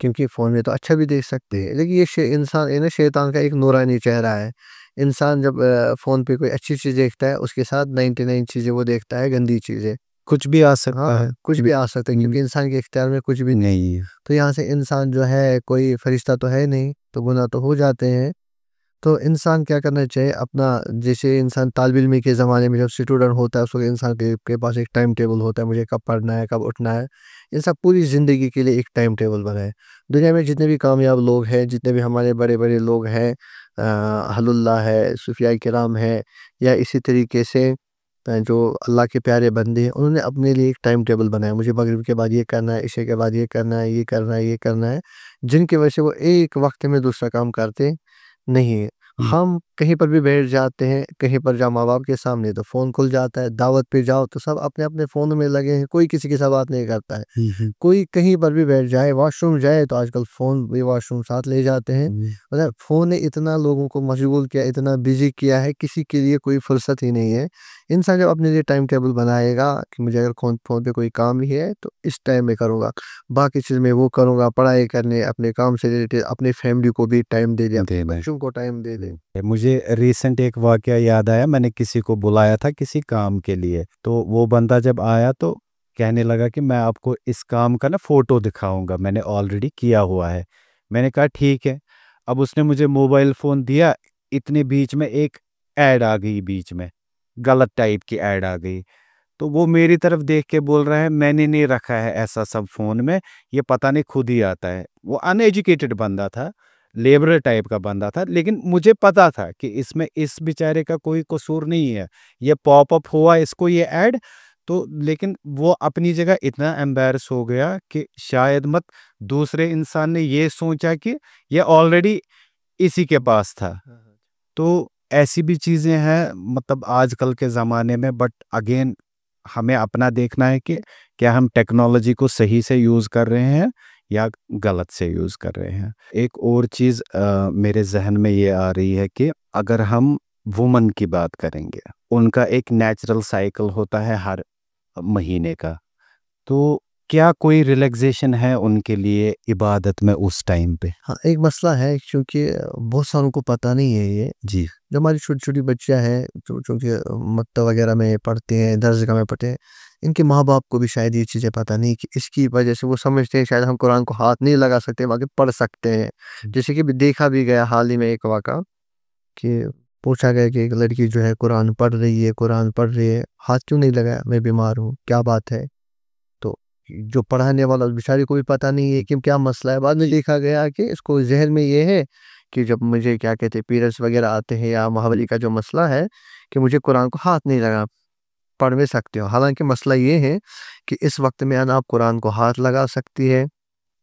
کیونکہ فون میں تو اچھا بھی دیکھ سکتے ہیں. لیکن یہ انسان شیطان کا ایک نورانی چہرہ ہے. انسان جب فون پہ کوئی اچھی چیز دیکھتا ہے، اس کے ساتھ 99 چیزیں وہ دیکھتا ہے، گندی چیزیں.
کچھ بھی آ
ہاں،
سکتا ہے.
کچھ بھی آ سکتا ہے، کیونکہ انسان کے اختیار میں کچھ بھی نہیں.
نہیں.
تو یہاں سے انسان جو ہے کوئی فرشتہ تو ہے نہیں، تو گناہ تو ہو جاتے ہیں. تو انسان کیا کرنا چاہیے اپنا، جیسے انسان طالب علمی کے زمانے میں جب اسٹوڈنٹ ہوتا ہے، اس وقت انسان کے پاس ایک ٹائم ٹیبل ہوتا ہے، مجھے کب پڑھنا ہے، کب اٹھنا ہے. انسان پوری زندگی کے لیے ایک ٹائم ٹیبل بنائے. دنیا میں جتنے بھی کامیاب لوگ ہیں، جتنے بھی ہمارے بڑے بڑے لوگ ہیں، اہل اللہ ہے، صوفیاء کرام ہے، یا اسی طریقے سے جو اللہ کے پیارے بندے ہیں، انہوں نے اپنے لیے ایک ٹائم ٹیبل بنایا. مجھے مغرب کے بعد یہ کرنا ہے، عشاء کے بعد یہ کرنا ہے، یہ کرنا ہے، یہ کرنا ہے، جن کی وجہ سے وہ ایک وقت میں دوسرا کام کرتے نہیں. ہم کہیں پر بھی بیٹھ جاتے ہیں، کہیں پر جاؤ ماں باپ کے سامنے تو فون کھل جاتا ہے، دعوت پہ جاؤ تو سب اپنے اپنے فون میں لگے ہیں، کوئی کسی کے ساتھ بات نہیں کرتا ہے۔ کوئی کہیں پر بھی بیٹھ جائے، واش روم جائے تو آج کل فون بھی واش روم ساتھ لے جاتے ہیں۔ مطلب فون نے اتنا لوگوں کو مشغول کیا، اتنا بزی کیا ہے، کسی کے لیے کوئی فرصت ہی نہیں ہے۔ انسان جب اپنے لیے ٹائم ٹیبل بنائے گا کہ مجھے اگر فون پہ کوئی کام ہی ہے تو اس ٹائم میں کروں گا، باقی چیز میں وہ کروں گا، پڑھائی کرنے، اپنے کام سے ریلیٹڈ اپنی فیملی کو بھی ٹائم دے دے، اپنے بچوں کو ٹائم دے دے۔
مجھے ریسنٹ ایک واقعہ یاد آیا، میں نے کسی کو بلایا تھا کسی کام کے لیے، تو وہ بندہ جب آیا تو کہنے لگا کہ میں آپ کو اس کام کا نا فوٹو دکھاؤں گا، میں نے آلریڈی کیا ہوا ہے۔ میں نے کہا ٹھیک ہے۔ اب اس نے مجھے موبائل فون دیا، اتنے بیچ میں ایک ایڈ آ گئی، بیچ میں غلط ٹائپ کی ایڈ آ گئی، تو وہ میری طرف دیکھ کے بول رہا ہے میں نے نہیں رکھا ہے ایسا سب فون میں، یہ پتہ نہیں خود ہی آتا ہے۔ وہ ان ایجوکیٹڈ بندہ تھا، لیبرر ٹائپ کا بندہ تھا، لیکن مجھے پتا تھا کہ اس میں اس بیچارے کا کوئی قصور نہیں ہے، یہ پاپ اپ ہوا اس کو یہ ایڈ تو، لیکن وہ اپنی جگہ اتنا ایمبیرس ہو گیا کہ شاید مت دوسرے انسان نے یہ سوچا کہ یہ آلریڈی اسی کے پاس تھا۔ تو ایسی بھی چیزیں ہیں مطلب آج کل کے زمانے میں، بٹ اگین ہمیں اپنا دیکھنا ہے کہ کیا ہم ٹیکنالوجی کو صحیح سے یوز کر رہے ہیں یا غلط سے یوز کر رہے ہیں۔ ایک اور چیز میرے ذہن میں یہ آ رہی ہے کہ اگر ہم وومن کی بات کریں گے، ان کا ایک نیچرل سائیکل ہوتا ہے ہر مہینے کا، تو کیا کوئی ریلیکسیشن ہے ان کے لیے عبادت میں اس ٹائم پہ؟
ہاں، ایک مسئلہ ہے کیونکہ بہت ساروں کو پتہ نہیں ہے یہ،
جی
جو ہماری چھوٹی چھوٹی بچیاں ہیں چونکہ مکتب وغیرہ میں پڑھتے ہیں، درسگاہ میں پڑھتے ہیں، ان کے ماں باپ کو بھی شاید یہ چیزیں پتہ نہیں کہ اس کی وجہ سے وہ سمجھتے ہیں شاید ہم قرآن کو ہاتھ نہیں لگا سکتے باقی پڑھ سکتے ہیں۔ جیسے کہ دیکھا بھی گیا حال ہی میں ایک واقعہ کہ پوچھا گیا کہ ایک لڑکی جو ہے قرآن پڑھ رہی ہے، ہاتھ کیوں نہیں لگایا؟ میں بیمار ہوں، کیا بات ہے؟ تو جو پڑھانے والا اس بیچارے کو بھی پتہ نہیں ہے کہ کیا مسئلہ ہے۔ بعد میں دیکھا گیا کہ اس کو ذہن میں یہ ہے کہ جب مجھے کیا کہتے ہیں پیریڈس وغیرہ آتے ہیں یا ماہواری کا جو مسئلہ ہے کہ مجھے قرآن کو ہاتھ نہیں لگا، پڑھ بھی سکتے ہو۔ حالانکہ مسئلہ یہ ہے کہ اس وقت میں نہ آپ قرآن کو ہاتھ لگا سکتی ہے،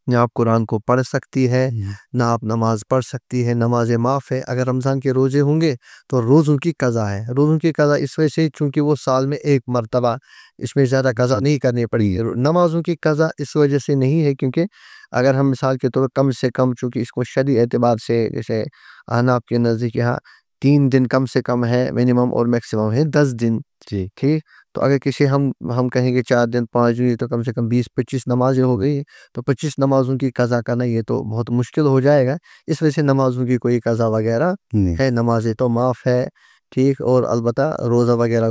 نہ آپ قرآن کو پڑھ سکتی ہے، نہ آپ نماز پڑھ سکتی ہے، نماز معاف ہے۔ اگر رمضان کے روزے ہوں گے تو روزوں کی قضا ہے، روزوں کی قضا اس وجہ سے چونکہ وہ سال میں ایک مرتبہ، اس میں زیادہ قضا نہیں کرنی پڑی۔ نمازوں کی قضا اس وجہ سے نہیں ہے کیونکہ اگر ہم مثال کے طور کم سے کم، چونکہ اس کو شرعی اعتبار سے جیسے احناف کے نزدیک یہاں 3 دن کم سے کم ہے منیمم، اور میکسیمم ہے 10 دن،
جی
ٹھیک۔ تو اگر کسی ہم کہیں گے 4 دن 5 دن تو کم سے کم 20-25 نمازیں ہو گئی، تو 25 نمازوں کی قضا کرنا یہ تو بہت مشکل ہو جائے گا۔ اس وجہ سے نمازوں کی کوئی قضا وغیرہ ہے، نمازیں تو معاف ہے، ٹھیک۔ اور البتہ روزہ وغیرہ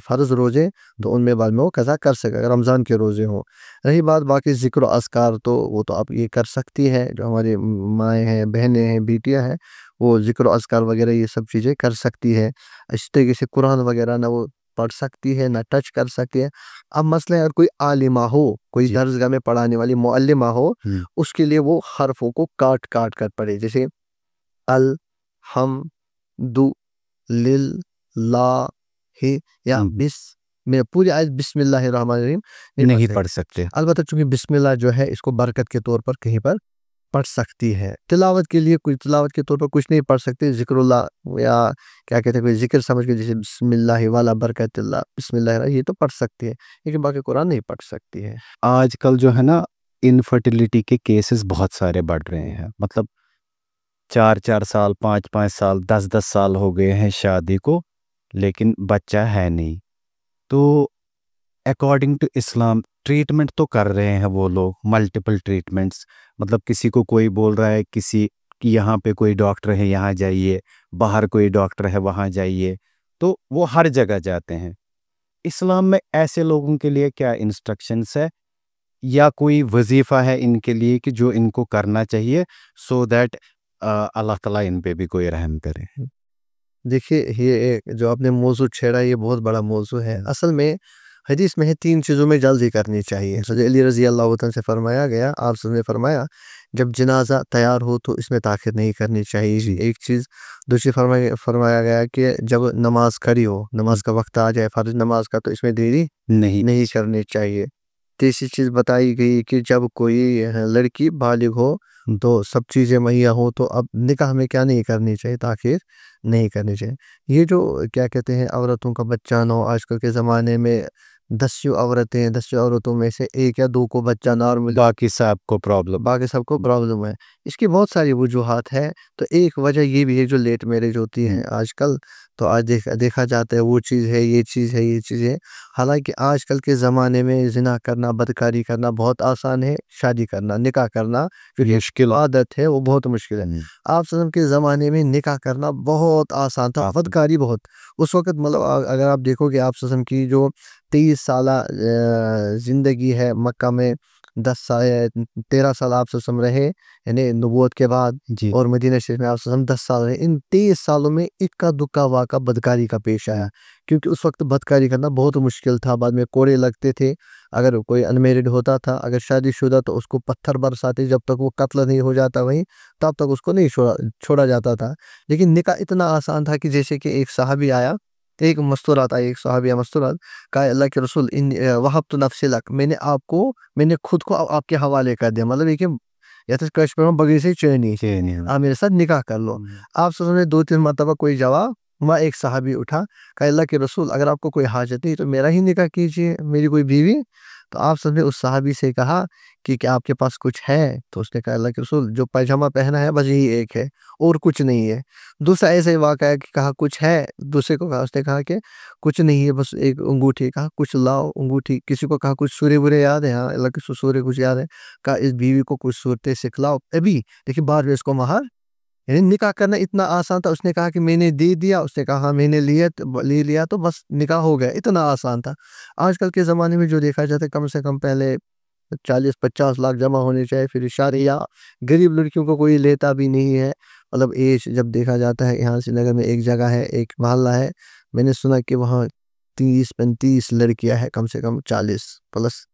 فرض روزے تو ان میں بعد میں وہ قضا کر سکے اگر رمضان کے روزے ہوں۔ رہی بات باقی ذکر و اذکار تو وہ تو آپ یہ کر سکتی ہے، جو ہماری مائیں ہیں، بہنیں ہیں، بیٹیاں ہیں، وہ ذکر و اذکار وغیرہ یہ سب چیزیں کر سکتی ہے۔ اس طریقے سے قرآن وغیرہ نہ وہ پڑھ سکتی ہے نہ ٹچ کر سکتی ہے۔ اب مسئلہ ہے اگر کوئی عالمہ ہو، کوئی درسگاہ میں پڑھانے والی معلمہ ہو، اس کے لیے وہ حرفوں کو کاٹ کاٹ کر پڑھے، جیسے الحمد للہ یا میں پوری آیت بسم اللہ الرحمن الرحیم
نہیں پڑھ سکتے۔
البتہ چونکہ بسم اللہ جو ہے اس کو برکت کے طور پر کہیں پر پڑھ سکتی ہے۔ تلاوت کے لیے کوئی تلاوت کے طور پر کچھ نہیں پڑھ سکتے، ذکر اللہ یا کیا کہتے ہیں کوئی ذکر سمجھ کے جیسے بسم اللہ والا برکت اللہ، بسم اللہ یہ تو پڑھ سکتی ہے، لیکن باقی قرآن نہیں پڑھ سکتی ہے۔
آج کل جو ہے نا انفرٹیلیٹی کے کیسز بہت سارے بڑھ رہے ہیں، مطلب 4 سال 5 سال 10 سال ہو گئے ہیں شادی کو، لیکن بچہ ہے نہیں۔ تو اکارڈنگ ٹو اسلام ٹریٹمنٹ تو کر رہے ہیں وہ لوگ، ملٹیپل ٹریٹمنٹس، مطلب کسی کو کوئی بول رہا ہے کسی یہاں پہ کوئی ڈاکٹر ہے یہاں جائیے، باہر کوئی ڈاکٹر ہے وہاں جائیے، تو وہ ہر جگہ جاتے ہیں۔ اسلام میں ایسے لوگوں کے لیے کیا انسٹرکشنز ہے یا کوئی وظیفہ ہے ان کے لیے کہ جو ان کو کرنا چاہیے سو دیٹ اللہ تعالیٰ ان پہ بھی کوئی رحم کرے؟
دیکھیے یہ جو آپ نے موضوع چھیڑا یہ بہت بڑا موضوع ہے۔ اصل میں حدیث میں ہے 3 چیزوں میں جلدی کرنی چاہیے۔ حضرت علی رضی اللہ عنہ سے فرمایا گیا، آپ سے نے فرمایا جب جنازہ تیار ہو تو اس میں تاخیر نہیں کرنی چاہیے، ایک چیز۔ دوسری فرمایا گیا کہ جب نماز کھڑی ہو، نماز کا وقت آ جائے فرض نماز کا، تو اس میں دیری نہیں کرنی چاہیے۔ تیسری چیز بتائی گئی کہ جب کوئی لڑکی بالغ ہو تو سب چیزیں مہیا ہوں تو اب نکاح میں کیا نہیں کرنی چاہیے، تاخیر نہیں کرنی چاہیے۔ یہ جو کیا کہتے ہیں عورتوں کا بچہ نہ ہو، آج کل کے زمانے میں 10 عورتوں میں سے 1 یا 2 کو بچہ نارمل،
باقی سب کو پرابلم۔
باقی سب کو پرابلم ہے۔ اس کی بہت ساری وجوہات ہے، تو ایک وجہ یہ بھی ہے جو لیٹ میرج ہوتی ہے آج کل، تو آج دیکھا جاتا ہے وہ چیز ہے، یہ چیز ہے، یہ چیز ہے۔ حالانکہ آج کل کے زمانے میں زنا کرنا، بدکاری کرنا بہت آسان ہے، شادی کرنا، نکاح کرنا پھر
مشکل
عادت ہے وہ بہت مشکل ہے۔ آپ وسلم کے زمانے میں نکاح کرنا بہت آسان تھا، بدکاری بہت اس وقت، مطلب اگر آپ دیکھو کہ آپ وسلم کی جو 23 سالہ زندگی ہے مکہ میں، 13 سال آپ وسلم رہے یعنی نبوت کے بعد،
جی
اور مدینہ شریف میں آپ وسلم 10 سال رہے۔ ان 23 سالوں میں اکا دکا واقعہ بدکاری کا پیش آیا، کیونکہ اس وقت بدکاری کرنا بہت مشکل تھا، بعد میں کوڑے لگتے تھے۔ اگر کوئی انمیرڈ ہوتا تھا، اگر شادی شدہ، تو اس کو پتھر برساتے، جب تک وہ قتل نہیں ہو جاتا وہیں تب تک اس کو نہیں چھوڑا جاتا تھا۔ لیکن نکاح اتنا آسان تھا کہ جیسے کہ ایک صحابی آیا، ایک مستورات آئی، ایک صحابیہ مستورات، کہا اللہ کے رسول وہبت نفسی لک، میں نے خود کو آپ کے حوالے کر دیا، مطلب یہ کہ یا تو کشمیر میں بغیر سے چینی، آپ میرے ساتھ نکاح کر لو۔ آپ سے 2-3 مرتبہ کوئی جواب، وہاں ایک صحابی اٹھا، کہا اللہ کے رسول اگر آپ کو کوئی حاجت نہیں تو میرا ہی نکاح کیجئے، میری کوئی بیوی۔ تو آپ سب نے اس صحابی سے کہا کہ کیا آپ کے پاس کچھ ہے؟ تو اس نے کہا اللہ کے رسول جو پائجامہ پہنا ہے بس یہی ایک ہے اور کچھ نہیں ہے۔ دوسرا ایسا ہی واقعہ ہے کہ کہا کچھ ہے، دوسرے کو کہا، اس نے کہا کہ کچھ نہیں ہے بس ایک انگوٹھی، کہا کچھ لاؤ انگوٹھی، کسی کو کہا کچھ سورے برے یاد ہے، ہاں اللہ کے سورے کچھ یاد ہے، کہا اس بیوی کو کچھ صورتیں سکھلاؤ ابھی، لیکن بعد میں اس کو مہر، یعنی نکاح کرنا اتنا آسان تھا۔ اس نے کہا کہ میں نے دے دیا، اس نے کہا ہاں میں نے لے لیا تو بس نکاح ہو گیا، اتنا آسان تھا۔ آج کل کے زمانے میں جو دیکھا جاتا ہے کم سے کم پہلے 40-50 لاکھ جمع ہونے چاہیے، پھر شادی، یا غریب لڑکیوں کو کوئی لیتا بھی نہیں ہے، مطلب ایج جب دیکھا جاتا ہے، یہاں سری نگر میں ایک جگہ ہے، ایک محلہ ہے، میں نے سنا کہ وہاں 30-35 لڑکیاں ہیں، کم سے کم 40 پلس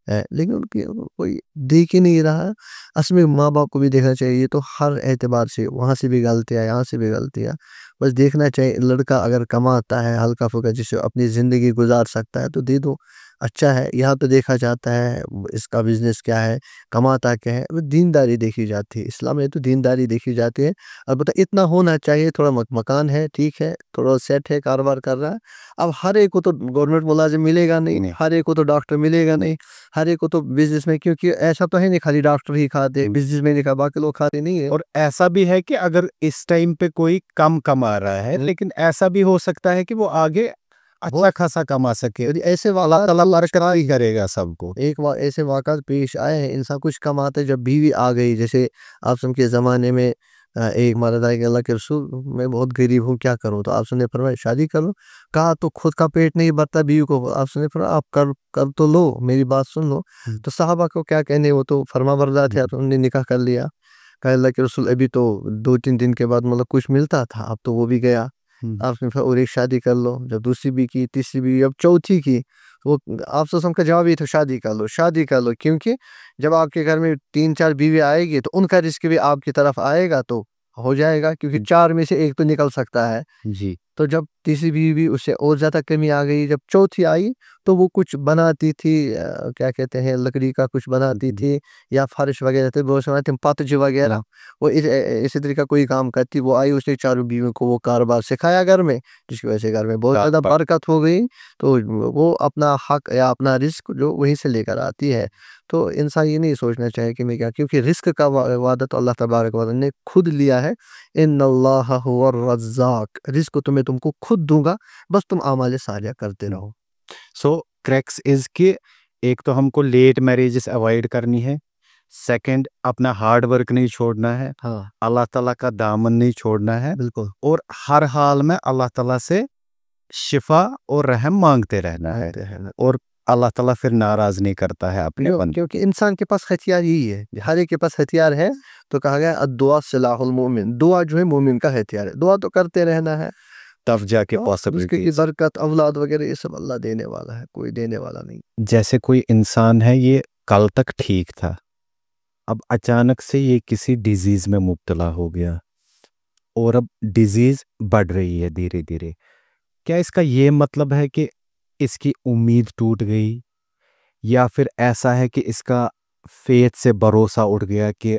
ہے، لیکن ان کی کوئی دیکھ ہی نہیں رہا۔ اصل میں ماں باپ کو بھی دیکھنا چاہیے، یہ تو ہر اعتبار سے، وہاں سے بھی غلطی ہے، یہاں سے بھی غلطی ہے، بس دیکھنا چاہیے لڑکا اگر کماتا ہے ہلکا پھلکا جس سے اپنی زندگی گزار سکتا ہے تو دے دو، اچھا ہے۔ یہاں تو دیکھا جاتا ہے اس کا بزنس کیا ہے، کماتا کیا ہے، وہ دینداری دیکھی جاتی ہے، اسلام میں تو دینداری دیکھی جاتی ہے۔ البتہ اتنا ہونا چاہیے، تھوڑا مکان ہے ٹھیک ہے، تھوڑا سیٹ ہے، کاروبار کر رہا ہے۔ اب ہر ایک کو تو گورنمنٹ ملازم ملے گا نہیں، ہر ایک کو تو ڈاکٹر ملے گا نہیں، ہر ایک کو تو بزنس میں، کیونکہ ایسا تو ہے نہیں خالی ڈاکٹر ہی کھاتے، بزنس میں نہیں کھا، باقی لوگ کھاتے نہیں ہیں۔
اور ایسا بھی ہے کہ اگر اس ٹائم پہ کوئی کم کما رہا ہے، لیکن ایسا بھی ہو سکتا ہے کہ وہ آگے اچھا خاصا کما سکے،
ایسے
اللہ تعالیٰ برکت ہی کرے گا سب کو۔
ایسے واقعات پیش آئے ہیں، انسان کچھ کماتا ہے، جب بیوی آ گئی، جیسے آپ سن کے زمانے میں ایک مرد آئے کہ اللہ کے رسول میں بہت غریب ہوں، کیا کروں؟ تو آپ نے فرمایا شادی کرو، کہا تو خود کا پیٹ نہیں بھرتا بیوی کو، آپ نے فرمایا آپ کر تو لو، میری بات سن لو۔ تو صحابہ کو کیا کہنے، وہ تو فرما بردار تھے، انہوں نے نکاح کر لیا۔ کہا اللہ کے رسول ابھی تو 2-3 دن کے بعد مطلب کچھ ملتا تھا، اب تو وہ بھی گیا۔ آپ نے اور ایک شادی کر لو، جب دوسری بھی کی، تیسری بھی، اب چوتھی کی، وہ آپ سسم کا جواب یہ تھا شادی کر لو، شادی کر لو، کیونکہ جب آپ کے گھر میں 3-4 بیوی آئے گی تو ان کا رزق بھی آپ کی طرف آئے گا تو ہو جائے گا، کیونکہ 4 میں سے ایک تو نکل سکتا ہے۔
جی
تو جب تیسری بیوی اس سے اور زیادہ کمی آ گئی، جب چوتھی آئی تو وہ کچھ بناتی تھی، کیا کہتے ہیں، لکڑی کا کچھ بناتی تھی، یا فرش وغیرہ تھے، بہت سارے پتج وغیرہ، وہ اسی طریقہ کوئی کام کرتی، وہ آئی، اس نے 4 بیویوں کو وہ کاروبار سکھایا گھر میں، جس کی وجہ سے گھر میں بہت زیادہ برکت ہو گئی۔ تو وہ اپنا حق یا اپنا رزق جو وہیں سے لے کر آتی ہے۔ تو انسان یہ نہیں سوچنا چاہے کہ میں کیا، کیونکہ رزق کا وعدہ تو اللہ تبارک و تعالی نے خود لیا ہے، ان اللہ هو الرزاق، رزق تو میں تم کو خود دوں گا، بس تم اعمال صالحہ کرتے رہو۔
سو کریکس از کہ ایک تو ہم کو لیٹ میریجز اوائڈ کرنی ہے، سیکنڈ اپنا ہارڈ ورک نہیں چھوڑنا ہے،
ہاں
اللہ تعالیٰ کا دامن نہیں چھوڑنا ہے،
بالکل،
اور ہر حال میں اللہ تعالیٰ سے شفا اور رحم مانگتے رہنا ہے، اور اللہ تعالیٰ پھر ناراض نہیں کرتا ہے اپنے بندے۔
کیونکہ انسان کے پاس ہتھیار یہی ہے، ہر ایک کے پاس ہتھیار ہے، تو کہا گیا الدعاء سلاح المومن، دعا جو ہے مومن کا ہتھیار ہے، دعا تو کرتے رہنا ہے،
تب جا کے
اس کی
پاسبلٹی،
برکت، اولاد وغیرہ یہ سب اللہ دینے والا ہے، کوئی دینے والا نہیں۔
جیسے کوئی انسان ہے، یہ کل تک ٹھیک تھا، اب اچانک سے یہ کسی ڈیزیز میں مبتلا ہو گیا، اور اب ڈیزیز بڑھ رہی ہے دھیرے دھیرے، کیا اس کا یہ مطلب ہے کہ اس کی امید ٹوٹ گئی، یا پھر ایسا ہے کہ اس کا فیتھ سے بھروسہ اٹھ گیا کہ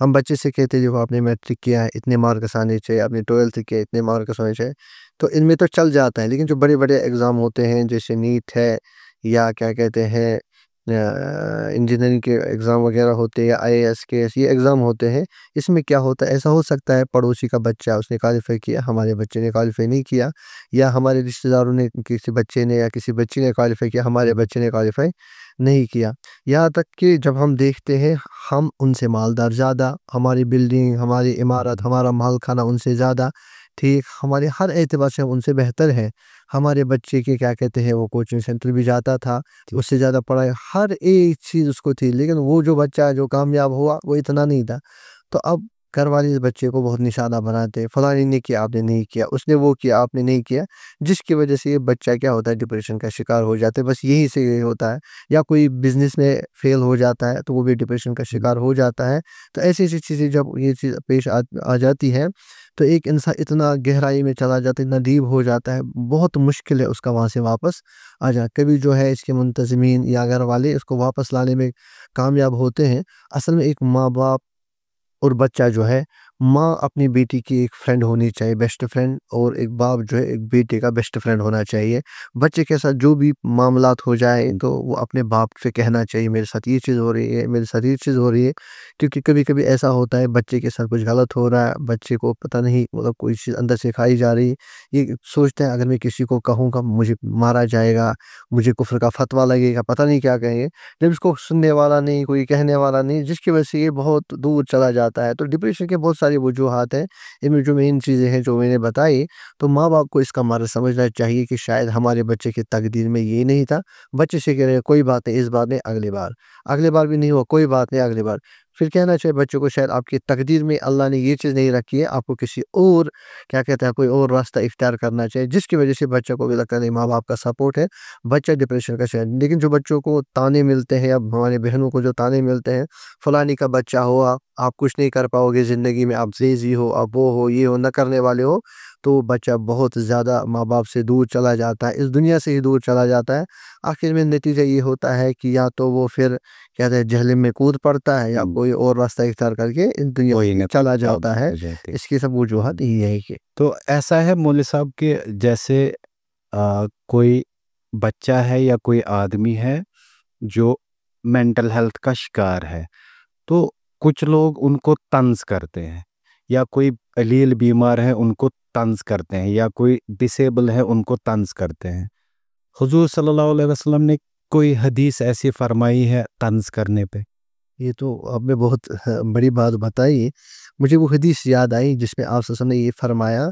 ہم بچے سے کہتے ہیں دیکھو آپ نے میٹرک کیا ہے اتنے مارکس آنے چاہیے، آپ نے 12th کیا اتنے مارکس ہونے چاہیے، تو ان میں تو چل جاتا ہے، لیکن جو بڑے بڑے ایگزام ہوتے ہیں جیسے نیٹ ہے یا کیا کہتے ہیں انجینئرنگ کے ایگزام وغیرہ ہوتے ہیں، آئی اے ایس کے یہ ایگزام ہوتے ہیں، اس میں کیا ہوتا ہے، ایسا ہو سکتا ہے پڑوسی کا بچہ اس نے کوالیفائی کیا، ہمارے بچے نے کوالیفائی نہیں کیا، یا ہمارے رشتہ داروں نے کسی بچے نے یا کسی بچی نے کوالیفائی کیا، ہمارے بچے نے کوالیفائی نہیں کیا، یہاں تک کہ جب ہم دیکھتے ہیں ہم ان سے مالدار زیادہ، ہماری بلڈنگ، ہماری عمارت، ہمارا مال کھانا ان سے زیادہ، ٹھیک، ہمارے ہر اعتبار سے ہم ان سے بہتر ہیں، ہمارے بچے کے کیا کہتے ہیں وہ کوچنگ سینٹر بھی جاتا تھا، اس سے زیادہ پڑھائی ہر ایک چیز اس کو تھی، لیکن وہ جو بچہ جو کامیاب ہوا وہ اتنا نہیں تھا، تو اب گھر والے اس بچے کو بہت نشانہ بناتے، فلانی نے کیا آپ نے نہیں کیا، اس نے وہ کیا آپ نے نہیں کیا، جس کی وجہ سے یہ بچہ کیا ہوتا ہے ڈپریشن کا شکار ہو جاتا ہے، بس یہی سے یہ ہوتا ہے، یا کوئی بزنس میں فیل ہو جاتا ہے تو وہ بھی ڈپریشن کا شکار ہو جاتا ہے، تو ایسی ایسی چیزیں جب یہ چیز پیش آ جاتی ہے تو ایک انسان اتنا گہرائی میں چلا جاتا ہے، اتنا ڈیپ ہو جاتا ہے، بہت مشکل ہے اس کا وہاں سے واپس آ جائے، کبھی جو ہے اس کے منتظمین یا گھر والے اس کو واپس لانے میں کامیاب ہوتے ہیں، اصل میں ایک ماں باپ اور بچہ جو ہے، ماں اپنی بیٹی کی ایک فرینڈ ہونی چاہیے، بیسٹ فرینڈ، اور ایک باپ جو ہے ایک بیٹے کا بیسٹ فرینڈ ہونا چاہیے، بچے کے ساتھ جو بھی معاملات ہو جائے تو وہ اپنے باپ سے کہنا چاہیے میرے ساتھ یہ چیز ہو رہی ہے، میرے ساتھ یہ چیز ہو رہی ہے، کیونکہ کبھی کبھی ایسا ہوتا ہے بچے کے ساتھ کچھ غلط ہو رہا ہے، بچے کو پتہ نہیں مطلب کوئی چیز اندر سے کھائی جا رہی ہے، یہ سوچتا ہے اگر میں کسی کو کہوں گا مجھے مارا جائے گا، مجھے کفر کا فتویٰ لگے گا، پتہ نہیں کیا کہیں گے، جب اس کو سننے والا نہیں، کوئی کہنے والا نہیں، جس کی وجہ سے یہ بہت دور چلا جاتا ہے، تو ڈپریشن کے بہت ساری وجوہات ہیں، ان میں جو مین چیزیں ہیں جو میں نے بتائی، تو ماں باپ کو اس کا مرض سمجھنا چاہیے کہ شاید ہمارے بچے کی تقدیر میں یہ نہیں تھا، بچے سے کہہ رہے ہیں کوئی بات نہیں، اس بار نہیں، اگلی بار بھی نہیں ہوا، کوئی بات نہیں، اگلی بار، پھر کہنا چاہیے بچوں کو شاید آپ کی تقدیر میں اللہ نے یہ چیز نہیں رکھی ہے، آپ کو کسی اور کیا کہتے ہیں کوئی اور راستہ اختیار کرنا چاہیے، جس کی وجہ سے بچہ کو بھی لگتا ہے نہیں ماں باپ کا سپورٹ ہے، بچہ ڈپریشن کا شاید، لیکن جو بچوں کو تانے ملتے ہیں، اب ہمارے بہنوں کو جو تانے ملتے ہیں، فلانی کا بچہ ہوا، آپ کچھ نہیں کر پاؤ گے زندگی میں، آپ لیزی ہو، آپ وہ ہو، یہ ہو، نہ کرنے والے ہو، تو بچہ بہت زیادہ ماں باپ سے دور چلا جاتا ہے، اس دنیا سے ہی دور چلا جاتا ہے، آخر میں نتیجہ یہ ہوتا ہے کہ یا تو وہ پھر کہتے ہیں جہنم میں کود پڑتا ہے، یا کوئی اور راستہ اختیار کر کے اس دنیا
وہی
سے
نہ
چلا جاتا ہے،
ہو جاتے۔
اس کی سب وجوہات یہی ہے کہ
تو ایسا ہے مولوی صاحب کہ جیسے کوئی بچہ ہے یا کوئی آدمی ہے جو مینٹل ہیلتھ کا شکار ہے، تو کچھ لوگ ان کو طنز کرتے ہیں، یا کوئی علیل بیمار ہے ان کو طنز کرتے ہیں، یا کوئی ڈسیبل ہے ان کو طنز کرتے ہیں۔ حضور صلی اللہ علیہ وسلم نے کوئی حدیث ایسی فرمائی ہے طنز کرنے پہ؟
یہ تو آپ نے بہت بڑی بات بتائی، مجھے وہ حدیث یاد آئی جس میں آپ صلی اللہ علیہ وسلم نے یہ فرمایا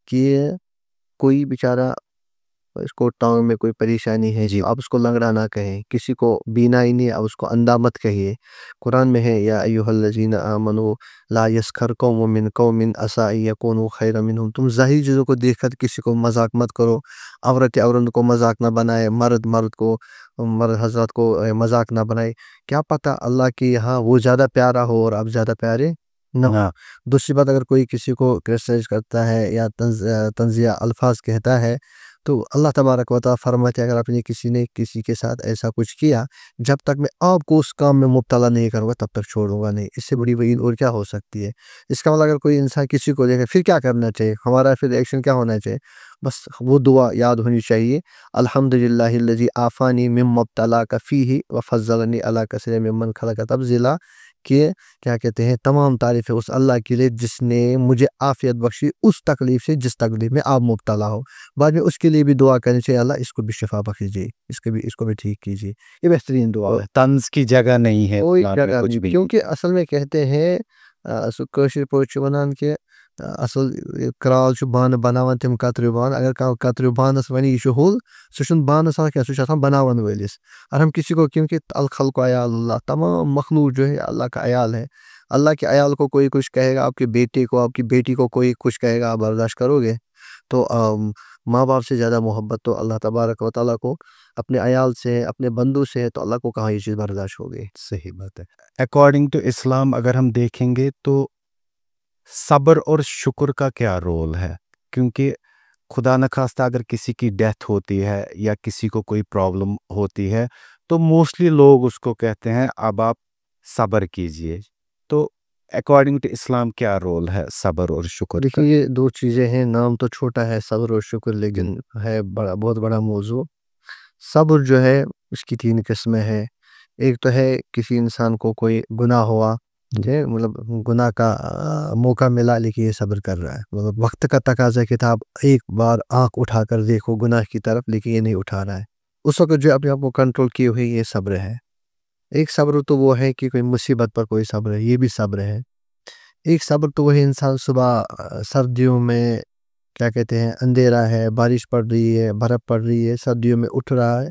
کہ کوئی بیچارہ اس کو ٹانگ میں کوئی پریشانی ہے جی، آپ اس کو لنگڑا نہ کہیں، کسی کو بینائی نہیں آپ اس کو اندھا مت کہیے، قرآن میں ہے یا ایھا الذین آمنوا لا یسخر قوم من قوم عسیٰ ان یکونوا خیرا منہم، تم ظاہری چیزوں کو دیکھ کر کسی کو مذاق مت کرو، عورت کو مذاق نہ بنائے، مرد حضرات کو مذاق نہ بنائے، کیا پتہ اللہ کے یہاں وہ زیادہ پیارا ہو اور آپ زیادہ پیارے نہ ہو۔
ہاں،
دوسری بات، اگر کوئی کسی کو کرسچائز کرتا ہے یا طنزیہ الفاظ کہتا ہے تو اللہ تبارک و تعالیٰ فرماتے ہیں اگر آپ نے کسی کے ساتھ ایسا کچھ کیا، جب تک میں آپ کو اس کام میں مبتلا نہیں کروں گا تب تک چھوڑوں گا نہیں، اس سے بڑی وعید اور کیا ہو سکتی ہے۔ اس کا مطلب اگر کوئی انسان کسی کو دیکھے پھر کیا کرنا چاہیے، ہمارا پھر ایکشن کیا ہونا چاہیے، بس وہ دعا یاد ہونی چاہیے، الحمدللہ الذی عافانی مما ابتلاک فیہ وفضلنی علی کثیر ممن خلق تفضیلا، کہ کیا کہتے ہیں تمام تعریف ہے اس اللہ کے لیے جس نے مجھے عافیت بخشی اس تکلیف سے جس تکلیف میں آپ مبتلا ہو، بعد میں اس کے لیے بھی دعا کرنی چاہیے، اللہ اس کو بھی شفا بخشیجیے، اس کو بھی ٹھیک کیجیے، یہ بہترین دعا ہے،
طنز کی جگہ نہیں ہے
کوئی
اسلام میں
جگہ
کچھ
نہیں،
بھی۔
کیونکہ اصل میں کہتے ہیں کٲشِر پٲٹھۍ چھِ وَنان کہ اصل کرال چھُ بانہٕ بناوان تِم کتریو بانہٕ، اگر کانٛہہ کتریو بانس ونہِ یہِ چھُ ہوٚل، سُہ چھُنہٕ بانس آسان کینٛہہ، سُہ چھُ آسان بناون وٲلِس، اگر ہم کسی کو، کیونکہ الخلق عیال اللہ، تمام مخلوق جو ہے اللہ کا عیال ہے، اللہ کے عیال کو کوئی کچھ کہے گا، آپ کے بیٹے کو، آپ کی بیٹی کو کوئی کچھ کہے گا، آپ برداشت کرو گے؟ تو ماں باپ سے زیادہ محبت تو اللہ تبارک و تعالیٰ کو اپنے عیال سے، اپنے بندوں سے ہے، تو اللہ کو کہاں یہ چیز برداشت ہوگی۔
صحیح بات ہے۔ اکارڈنگ ٹو اسلام اگر ہم دیکھیں گے تو صبر اور شکر کا کیا رول ہے؟ کیونکہ خدا نخواستہ اگر کسی کی ڈیتھ ہوتی ہے یا کسی کو کوئی پرابلم ہوتی ہے تو موسٹلی لوگ اس کو کہتے ہیں اب آپ صبر کیجئے، تو اکارڈنگ ٹو اسلام کیا رول ہے صبر اور شکر کا؟
دیکھیے یہ دو چیزیں ہیں، نام تو چھوٹا ہے صبر اور شکر، لیکن ہے بڑا، بہت بڑا موضوع۔ صبر جو ہے اس کی 3 قسمیں ہیں۔ ایک تو ہے کسی انسان کو کوئی گناہ ہوا، مطلب گناہ کا موقع ملا لیکن یہ صبر کر رہا ہے، مطلب وقت کا تقاضا ہے کہ آپ ایک بار آنکھ اٹھا کر دیکھو گناہ کی طرف، لیکن یہ نہیں اٹھا رہا ہے، اس وقت جو اپنے آپ کو کنٹرول کیے ہوئے یہ صبر ہے۔ ایک صبر تو وہ ہے کہ کوئی مصیبت پر کوئی صبر ہے، یہ بھی صبر ہے۔ ایک صبر تو وہی انسان صبح سردیوں میں کیا کہتے ہیں، اندھیرا ہے، بارش پڑ رہی ہے، برف پڑ رہی ہے، سردیوں میں اٹھ رہا ہے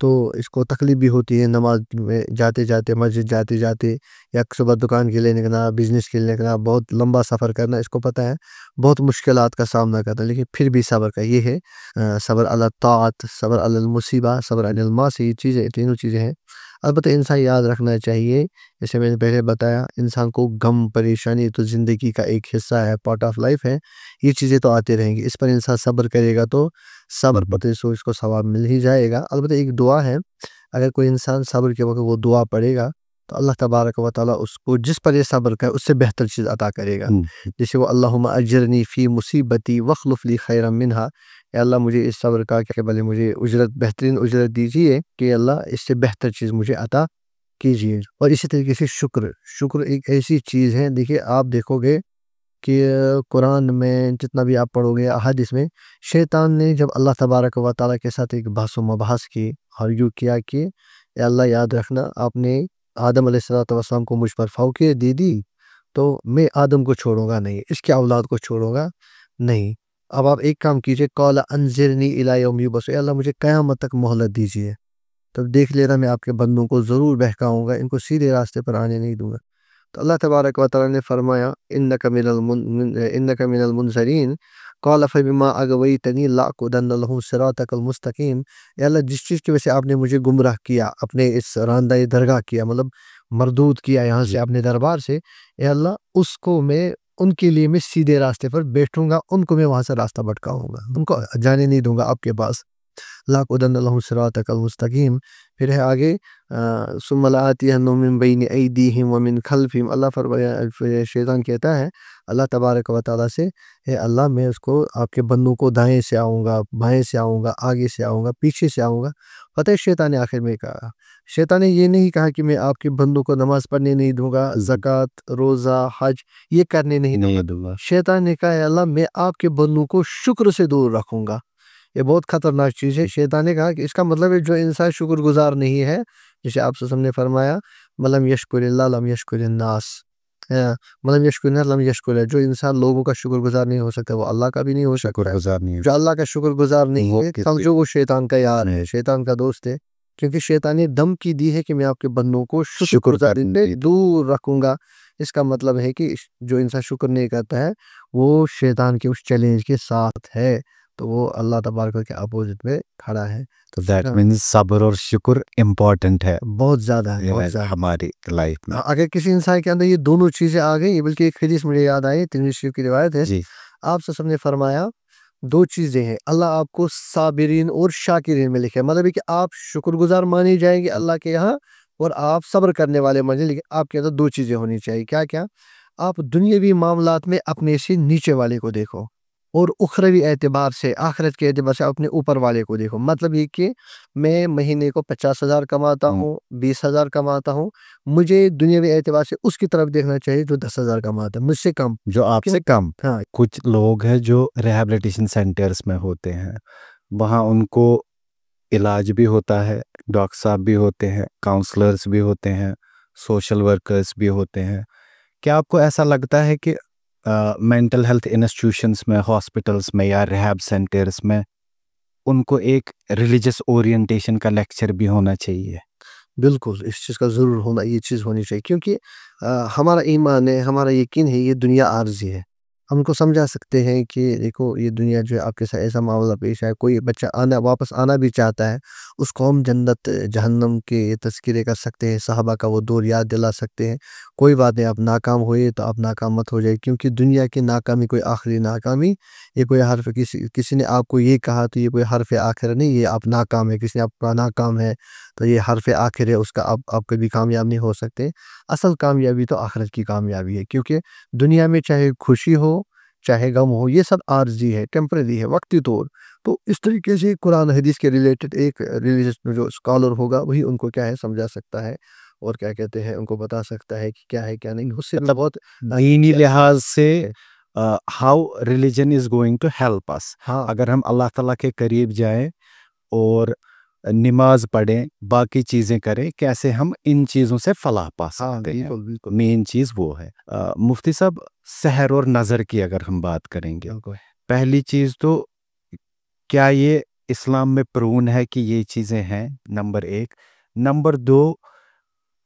تو اس کو تکلیف بھی ہوتی ہے، نماز میں جاتے جاتے، مسجد جاتے جاتے، یا صبح دکان کے لیے نکلنا، بزنس کے لیے نکلنا، بہت لمبا سفر کرنا، اس کو پتہ ہے بہت مشکلات کا سامنا کرنا، لیکن پھر بھی صبر کا یہ ہے صبر علی الطاعت، صبر علی المصیبہ، صبر علی المعصیہ، یہ چیزیں، تینوں چیزیں ہیں۔ البتہ انسان یاد رکھنا چاہیے، جیسے میں نے پہلے بتایا، انسان کو غم پریشانی تو زندگی کا ایک حصہ ہے، پارٹ آف لائف ہے، یہ چیزیں تو آتے رہیں گی، اس پر انسان صبر کرے گا تو صبر پتے سو اس کو ثواب مل ہی جائے گا۔ البتہ ایک دعا ہے، اگر کوئی انسان صبر کے وقت وہ دعا پڑھے گا تو اللہ تبارک و تعالیٰ اس کو جس پر یہ صبر کرے اس سے بہتر چیز عطا کرے گا۔ جیسے وہ اللہم اجرنی فی مصیبتی واخلف لی خیرا منہا، اے اللہ مجھے اس صبر کا کہ بھلے مجھے اجرت، بہترین اجرت دیجیے، کہ اللہ اس سے بہتر چیز مجھے عطا کیجیے۔ اور اسی طریقے سے شکر ایک ایسی چیز ہے، دیکھیے آپ دیکھو گے کہ قرآن میں جتنا بھی آپ پڑھو گے، احادیث میں، شیطان نے جب اللہ تبارک و تعالیٰ کے ساتھ ایک بحث و مباحث کی اور یوں کیا کہ اے اللہ یاد رکھنا، آپ نے آدم علیہ السلام کو مجھ پر فوقیت دے دی تو میں آدم کو چھوڑوں گا نہیں، اس کے اولاد کو چھوڑوں گا نہیں۔ اب آپ ایک کام کیجئے، قال انظرنی الی یوم یبعثون، اے اللہ مجھے قیامت تک مہلت دیجیے، تب دیکھ لینا میں آپ کے بندوں کو ضرور بہکاؤں گا، ان کو سیدھے راستے پر آنے نہیں دوں گا۔ تو اللہ تبارک و تعالیٰ نے فرمایا انک من المنظرین، قال فبما اغویتنی لاقعدن لهم صراطک المستقیم، اے اللہ جس چیز کی وجہ سے آپ نے مجھے گمراہ کیا، اپنے اس راندہ درگاہ کیا، مطلب مردود کیا یہاں سے اپنے دربار سے، اے اللہ اس کو میں، ان کے لیے میں سیدھے راستے پر بیٹھوں گا، ان کو میں وہاں سے راستہ بھٹکاؤں گا، ان کو جانے نہیں دوں گا آپ کے پاس، لاقعدن لهم صراطک المستقیم۔ پھر ہے آگے ثم لآتینہم من بین ایدیہم ومن خلفہم، اللہ فرمایا، شیطان کہتا ہے اللہ تبارک و تعالیٰ سے، اے اللہ میں اس کو، آپ کے بندوں کو دائیں سے آؤں گا، بائیں سے آؤں گا، آگے سے آؤں گا، پیچھے سے آؤں گا۔ پتہ ہے شیطان نے آخر میں کہا، شیطان نے یہ نہیں کہا کہ میں آپ کے بندوں کو نماز پڑھنے نہیں دوں گا، زکوٰۃ، روزہ، حج یہ کرنے نہیں دوں گا۔ شیطان نے کہا اے اللہ میں آپ کے بندوں کو شکر سے دور رکھوں گا۔ یہ بہت خطرناک چیز ہے۔ شیطان نے کہا کہ اس کا مطلب ہے جو انسان شکر گزار نہیں ہے، جیسے آپ وسلم نے فرمایا مَلَمْ يَشْكُرِ اللَّهَ لَمْ يَشْكُرِ النَّاسِ، مَلَمْ يَشْكُرِ اللَّهَ لَمْ يَشْكُرِ اللَّهَ، جو انسان لوگوں کا شکر گزار نہیں ہو سکتا وہ اللہ کا بھی نہیں ہو سکتا ہے۔ جو اللہ کا شکر گزار نہیں ہے سمجھو وہ شیطان کا یار ہے، شیطان کا دوست ہے، کیونکہ شیطان نے دھمکی دی ہے کہ میں آپ کے بندوں کو شکر گزاری سے دور رکھوں گا۔ اس کا مطلب ہے کہ جو انسان شکر نہیں کرتا ہے وہ شیطان کے اس چیلنج کے ساتھ ہے، تو وہ اللہ تبارک کے اپوزٹ میں کھڑا ہے۔
تو دیٹ مینس صبر اور شکر امپورٹنٹ ہے
بہت زیادہ ہے، بہت زیادہ
ہماری لائف میں۔
اگر کسی انسان کے اندر یہ دونوں چیزیں آ گئی، بلکہ ایک حدیث مجھے یاد آئی، ترمذی شریف کی روایت ہے، آپ صلی اللہ علیہ وسلم نے فرمایا دو چیزیں ہیں، اللہ آپ کو صابرین اور شاکرین میں لکھے، مطلب ہے کہ آپ شکر گزار مانی جائیں گے اللہ کے یہاں، اور آپ صبر کرنے والے مانے، لیکن آپ کے اندر دو چیزیں ہونی چاہیے۔ کیا کیا؟ آپ دنیاوی معاملات میں اپنے سے نیچے والے کو دیکھو، اور اخروی اعتبار سے، آخرت کے اعتبار سے اپنے اوپر والے کو دیکھو۔ مطلب یہ کہ میں مہینے کو 50,000 کماتا ہوں، 20,000 کماتا ہوں، مجھے دنیاوی اعتبار سے اس کی طرف دیکھنا چاہیے جو 10,000 کماتا ہے، مجھ سے کم،
جو آپ سے کم۔
ہاں
کچھ لوگ ہیں جو ریہیبلیٹیشن سینٹرز میں ہوتے ہیں، وہاں ان کو علاج بھی ہوتا ہے، ڈاکٹر صاحب بھی ہوتے ہیں، کاؤنسلرز بھی ہوتے ہیں، سوشل ورکرز بھی ہوتے ہیں۔ کیا آپ کو ایسا لگتا ہے کہ مینٹل ہیلتھ انسٹیٹیوشنز میں، ہاسپٹلز میں یا ریہیب سینٹرز میں ان کو ایک ریلیجس اورینٹیشن کا لیکچر بھی ہونا چاہیے؟
بالکل اس چیز کا ضرور ہونا، یہ چیز ہونی چاہیے، کیونکہ ہمارا ایمان ہے، ہمارا یقین ہے، یہ دنیا عارضی ہے۔ ہم کو سمجھا سکتے ہیں کہ دیکھو یہ دنیا جو ہے آپ کے ساتھ ایسا معاملہ پیش ہے، کوئی بچہ واپس آنا بھی چاہتا ہے، اس کو ہم جنت جہنم کے تذکرے کر سکتے ہیں، صحابہ کا وہ دور یاد دلا سکتے ہیں۔ کوئی بات نہیں، آپ ناکام ہوئے تو آپ ناکام مت ہو جائے، کیونکہ دنیا کی ناکامی کوئی آخری ناکامی، یہ کوئی حرف کسی نے آپ کو یہ کہا تو یہ کوئی حرف آخر نہیں، یہ آپ ناکام ہے، کسی نے آپ کا ناکام ہے تو یہ حرف آخر ہے اس کا، آپ کبھی کامیاب نہیں ہو سکتے۔ اصل کامیابی تو آخرت کی کامیابی ہے، کیونکہ دنیا میں چاہے خوشی ہو چاہے غم ہو، یہ سب عارضی ہے، ٹیمپرری ہے، وقتی طور۔ تو اس طریقے سے قرآن حدیث کے ریلیٹڈ ایک ریلیجس جو اسکالر ہوگا وہی ان کو کیا ہے سمجھا سکتا ہے، اور کیا کہتے ہیں ان کو بتا سکتا ہے کہ کیا ہے کیا نہیں۔ اس سے بھی بہت
دینی لحاظ سے how religion is going to help us,
ہاں
اگر ہم اللہ تعالیٰ کے قریب جائیں اور نماز پڑھیں، باقی چیزیں کریں، کیسے ہم ان چیزوں سے فلاح پا
ہاں
سکتے ہیں،
بالکل بالکل
مین چیز وہ ہے۔ مفتی صاحب، سحر اور نظر کی اگر ہم بات کریں گے،
بالکل۔
پہلی چیز تو کیا یہ اسلام میں پرون ہے کہ یہ چیزیں ہیں؟ نمبر ایک۔ نمبر دو،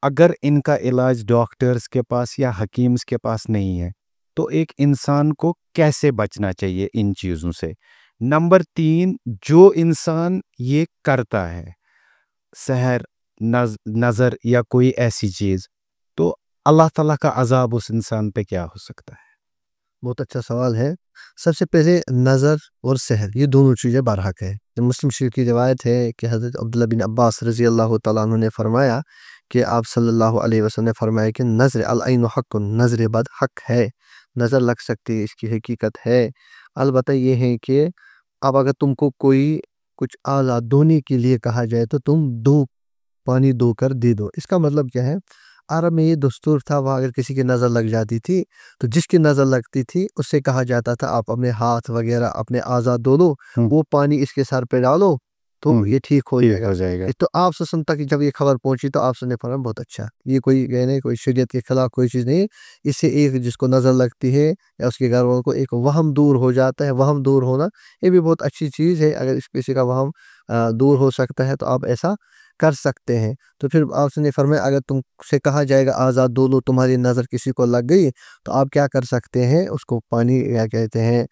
اگر ان کا علاج ڈاکٹرز کے پاس یا حکیمز کے پاس نہیں ہے تو ایک انسان کو کیسے بچنا چاہیے ان چیزوں سے؟ نمبر تین، جو انسان یہ کرتا ہے سحر، نظر یا کوئی ایسی چیز، تو اللہ تعالیٰ کا عذاب اس انسان پہ کیا ہو سکتا ہے؟
بہت اچھا سوال ہے۔ سب سے پہلے نظر اور سحر یہ دونوں چیزیں برحق ہے۔ مسلم شریف کی روایت ہے کہ حضرت عبداللہ بن عباس رضی اللہ تعالیٰ عنہ نے فرمایا کہ آپ صلی اللہ علیہ وسلم نے فرمایا کہ نظر العین حق، نظر بد حق ہے، نظر لگ سکتی ہے، اس کی حقیقت ہے۔ البتہ یہ ہے کہ اب اگر تم کو کوئی کچھ آزاد دھونے کے لیے کہا جائے تو تم پانی دو کر دے دو۔ اس کا مطلب کیا ہے؟ عرب میں یہ دستور تھا، وہاں اگر کسی کی نظر لگ جاتی تھی تو جس کی نظر لگتی تھی اس سے کہا جاتا تھا آپ اپنے ہاتھ وغیرہ اپنے آزاد دھو لو، وہ پانی اس کے سر پہ ڈالو تو یہ ٹھیک ہو جائے گا۔ تو آپ سے تک جب یہ خبر پہنچی تو آپ نے فرمایا بہت اچھا، یہ کوئی کہنے کوئی شریعت کے خلاف کوئی چیز نہیں، اس سے ایک جس کو نظر لگتی ہے یا اس کے گھر والوں کو ایک وہم دور ہو جاتا ہے۔ وہم دور ہونا یہ بھی بہت اچھی چیز ہے، اگر اس کسی کا وہم دور ہو سکتا ہے تو آپ ایسا کر سکتے ہیں۔ تو پھر آپ نے فرمایا اگر تم سے کہا جائے گا آزاد دو لو، تمہاری نظر کسی کو لگ گئی تو آپ کیا کر سکتے ہیں؟ اس کو پانی کیا کہتے ہیں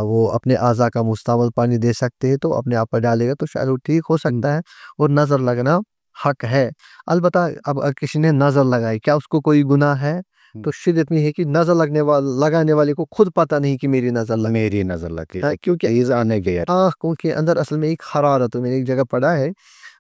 وہ اپنے اعضاء کا مستعمل پانی دے سکتے ہیں، تو اپنے آپ پر ڈالے گا تو شاید وہ ٹھیک ہو سکتا ہے، اور نظر لگنا حق ہے۔ البتہ اب اگر کسی نے نظر لگائی کیا اس کو کوئی گناہ ہے؟ تو شریعت میں ہے کہ نظر لگانے والے کو خود پتہ نہیں کہ میری نظر
لگ گئی،
کیونکہ
چیز آنے گیا۔
آنکھوں کے اندر اصل میں ایک حرارت، میں نے ایک جگہ پڑھا ہے،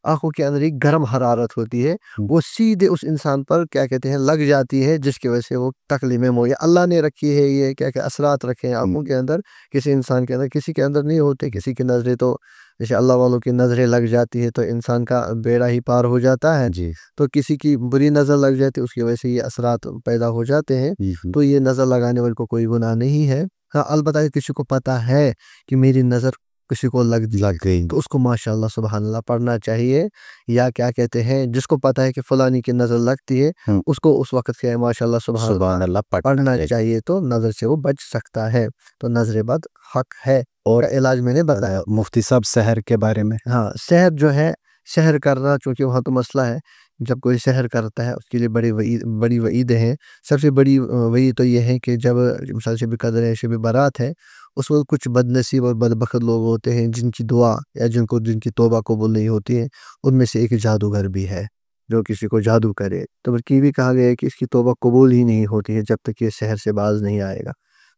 آنکھوں کے اندر ایک گرم حرارت ہوتی ہے، وہ سیدھے اس انسان پر کیا کہتے ہیں لگ جاتی ہے، جس کی وجہ سے وہ تکلیف میں یا اللہ نے رکھی ہے، یہ کیا کہ اثرات رکھے ہیں آنکھوں کے اندر، کسی انسان کے اندر، کسی کے اندر نہیں ہوتے۔ کسی کی نظریں تو جیسے اللہ والوں کی نظریں لگ جاتی ہے تو انسان کا بیڑا ہی پار ہو جاتا ہے،
جی،
تو کسی کی بری نظر لگ جاتی ہے اس کی وجہ سے یہ اثرات پیدا ہو جاتے ہیں، تو یہ نظر لگانے والے کو کوئی گناہ نہیں ہے۔ ہاں البتہ کسی کو پتہ ہے کہ میری نظر کسی کو لگ
گئی
تو اس کو ماشاءاللہ سبحان اللہ پڑھنا چاہیے، یا کیا کہتے ہیں جس کو پتہ ہے کہ فلانی کی نظر لگتی ہے اس کو اس وقت کیا ہے ماشاءاللہ سبحان اللہ پڑھنا چاہیے، تو نظر سے وہ بچ سکتا ہے۔ تو نظر بد حق ہے، اور علاج میں نے بتایا۔
مفتی صاحب سحر کے بارے میں؟
ہاں سحر جو ہے، سحر کرنا چونکہ وہاں تو مسئلہ ہے، جب کوئی سحر کرتا ہے اس کے لیے بڑی وعیدیں ہیں۔ سب سے بڑی وعید تو یہ ہے کہ جب مثال شب قدر ہے، شب برات ہے، اس وقت کچھ بد نصیب اور بدبخت لوگ ہوتے ہیں جن کی دعا یا جن کی توبہ قبول نہیں ہوتی ہے، ان میں سے ایک جادوگر بھی ہے جو کسی کو جادو کرے، تو بلکہ یہ بھی کہا گیا ہے کہ اس کی توبہ قبول ہی نہیں ہوتی ہے جب تک یہ سحر سے باز نہیں آئے گا۔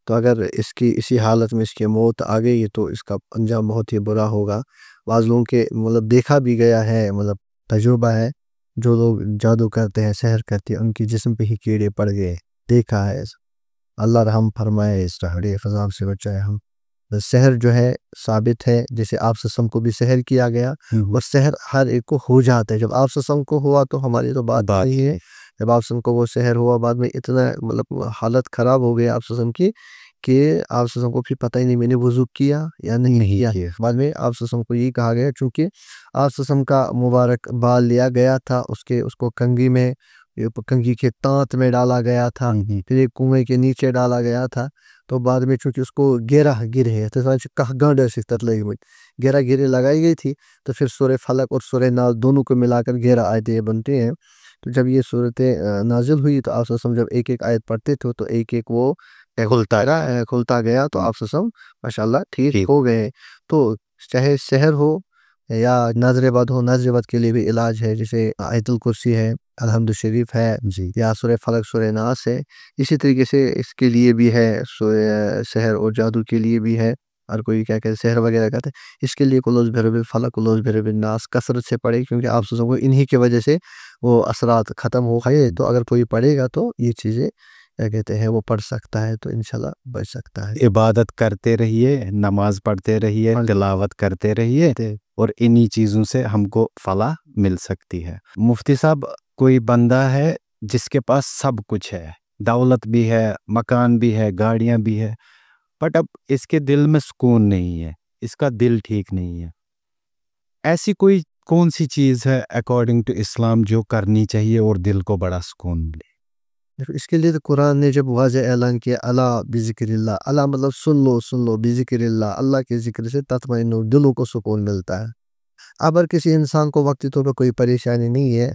تو اگر اسی حالت میں اس کی موت آ گئی تو اس کا انجام بہت ہی برا ہوگا۔ بعض لوگوں کے مطلب دیکھا بھی گیا ہے، مطلب تجربہ ہے، جو لوگ جادو کرتے ہیں سحر کرتے ہیں ان کی جسم پہ ہی کیڑے پڑ گئے، دیکھا ہے۔ اللہ رحم فرمائے، اس طرح فضاب سے بچائے ہم۔ سحر جو ہے ثابت ہے، جیسے آپ سسم کو بھی سحر کیا گیا، اور سحر ہر ایک کو ہو جاتا ہے۔ جب آپ سسم کو ہوا تو ہماری تو بات نہیں ہے، جب آپ سسم کو وہ سحر ہوا بعد میں اتنا مطلب حالت خراب ہو گئی آپ سسم کی کہ آپ سسم کو پھر پتہ ہی نہیں میں نے وضو کیا یا نہیں کیا۔ بعد میں آپ سسم کو یہی کہا گیا چونکہ آپ سسم کا مبارک بال لیا گیا تھا، اس کو کنگھی کے تانت میں ڈالا گیا تھا، پھر ایک کنویں کے نیچے ڈالا گیا تھا، تو بعد میں چونکہ اس کو گرے لگائی گئی تھی، تو پھر سورہ فلق اور سورہ ناس دونوں کو ملا کر 11 آیتیں بنتے ہیں۔ تو جب یہ صورتیں نازل ہوئی تو آپ سسم جب ایک ایک آیت پڑھتے تھے تو ایک ایک وہ کھلتا گیا، تو آپ سسم ماشاءاللہ ٹھیک ہو گئے۔ تو چاہے سحر ہو یا نظر بد ہو، نظر بد کے لیے بھی علاج ہے، جیسے آیت الکرسی ہے، الحمد شریف ہے، یا سورہ فلق سورہ ناس ہے۔ اسی طریقے سے اس کے لیے بھی ہے، سحر اور جادو کے لیے بھی ہے ہر کوئی کیا کہتے سحر وغیرہ کرتے ہیں، اس کے لیے کلوز بھیرو بالفلق کلوز بھیرو بالناس کثرت سے پڑھے، کیونکہ آپ سوچو کو انہی کی وجہ سے وہ اثرات ختم ہو گئے، تو اگر کوئی پڑھے گا تو یہ چیزیں کیا کہتے ہیں وہ پڑھ سکتا ہے، تو انشاءاللہ بچ سکتا ہے۔
عبادت کرتے رہیے، نماز پڑھتے رہیے، تلاوت کرتے رہیے، اور انہی چیزوں سے ہم کو فلاح مل سکتی ہے۔ مفتی صاحب، کوئی بندہ ہے جس کے پاس سب کچھ ہے، دولت بھی ہے، مکان بھی ہے، گاڑیاں بھی ہے، بٹ اب اس کے دل میں سکون نہیں ہے، اس کا دل ٹھیک نہیں ہے، ایسی کوئی کون سی چیز ہے اکارڈنگ ٹو اسلام جو کرنی چاہیے اور دل کو بڑا سکون ملے؟
اس کے لیے تو قرآن نے جب واضح اعلان کیا اللہ بذکر اللہ، اللہ مطلب سن لو بذکر اللہ، اللہ کے ذکر سے تطمئن دلوں کو سکون ملتا ہے۔ اگر کسی انسان کو وقتی طور پہ کوئی پریشانی نہیں ہے،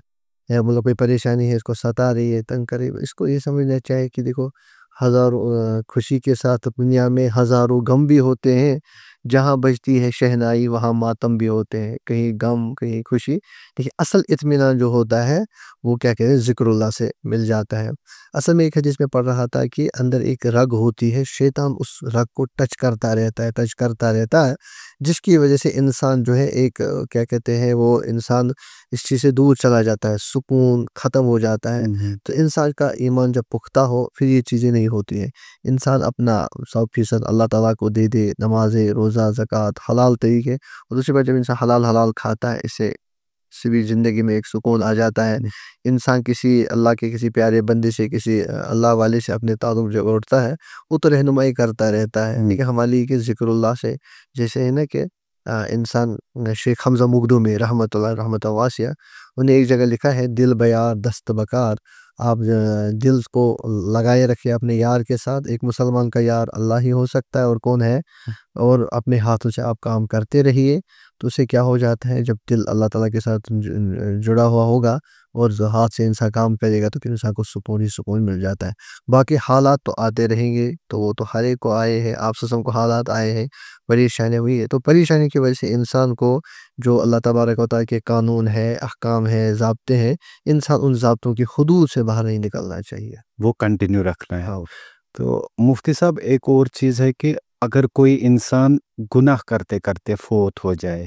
یا مطلب کوئی پریشانی ہے اس کو ستا رہی ہے، تنگ کرے، اس کو یہ سمجھنا چاہیے کہ دیکھو ہزاروں خوشی کے ساتھ دنیا میں ہزاروں غم بھی ہوتے ہیں، جہاں بجتی ہے شہنائی وہاں ماتم بھی ہوتے ہیں، کہیں غم کہیں خوشی، لیکن اصل اطمینان جو ہوتا ہے وہ کیا کہتے ہیں ذکر اللہ سے مل جاتا ہے۔ اصل میں ایک حدیث میں پڑھ رہا تھا کہ اندر ایک رگ ہوتی ہے، شیطان اس رگ کو ٹچ کرتا رہتا ہے، جس کی وجہ سے انسان جو ہے ایک کیا کہتے ہیں وہ انسان اس چیز سے دور چلا جاتا ہے، سکون ختم ہو جاتا ہے۔ تو انسان کا ایمان جب پختہ ہو پھر یہ چیزیں نہیں ہوتی ہیں، انسان اپنا 100% اللہ تعالیٰ کو دے دے، نمازیں، روزہ، زکوٰۃ، حلال طریقے، اور دوسری بات جب انسان حلال کھاتا ہے، اس سے بھی زندگی میں ایک سکون آ جاتا ہے۔ انسان کسی اللہ کے کسی پیارے بندے سے، کسی اللہ والے سے اپنے تعلق جو اڑتا ہے وہ تو رہنمائی کرتا رہتا ہے، لیکن ہمارے لیے کہ ذکر اللہ سے جیسے ہے نا کہ انسان شیخ حمزہ مغدومی رحمۃ اللہ رحمۃ واسعہ، انہیں ایک جگہ لکھا ہے دل بیار دست بکار، آپ دل کو لگائے رکھے اپنے یار کے ساتھ، ایک مسلمان کا یار اللہ ہی ہو سکتا ہے اور کون ہے، اور اپنے ہاتھوں سے آپ کام کرتے رہیے، تو اسے کیا ہو جاتا ہے جب دل اللہ تعالیٰ کے ساتھ جڑا ہوا ہوگا اور ہاتھ سے انسان کام کرے گا تو پھر انسان کو سکون ہی سکون مل جاتا ہے۔ باقی حالات تو آتے رہیں گے، تو وہ تو ہر ایک کو آئے ہیں، آپ سسم کو حالات آئے ہیں، پریشانی ہوئی ہے، تو پریشانی کی وجہ سے انسان کو جو اللہ تبارک و تعالیٰ کے قانون ہے، احکام ہے، ضابطے ہیں، انسان ان ضابطوں کی حدود سے باہر نہیں نکلنا چاہیے،
وہ کنٹینیو رکھنا ہے۔
ہاں۔
تو مفتی صاحب، ایک اور چیز ہے کہ اگر کوئی انسان گناہ کرتے کرتے فوت ہو جائے،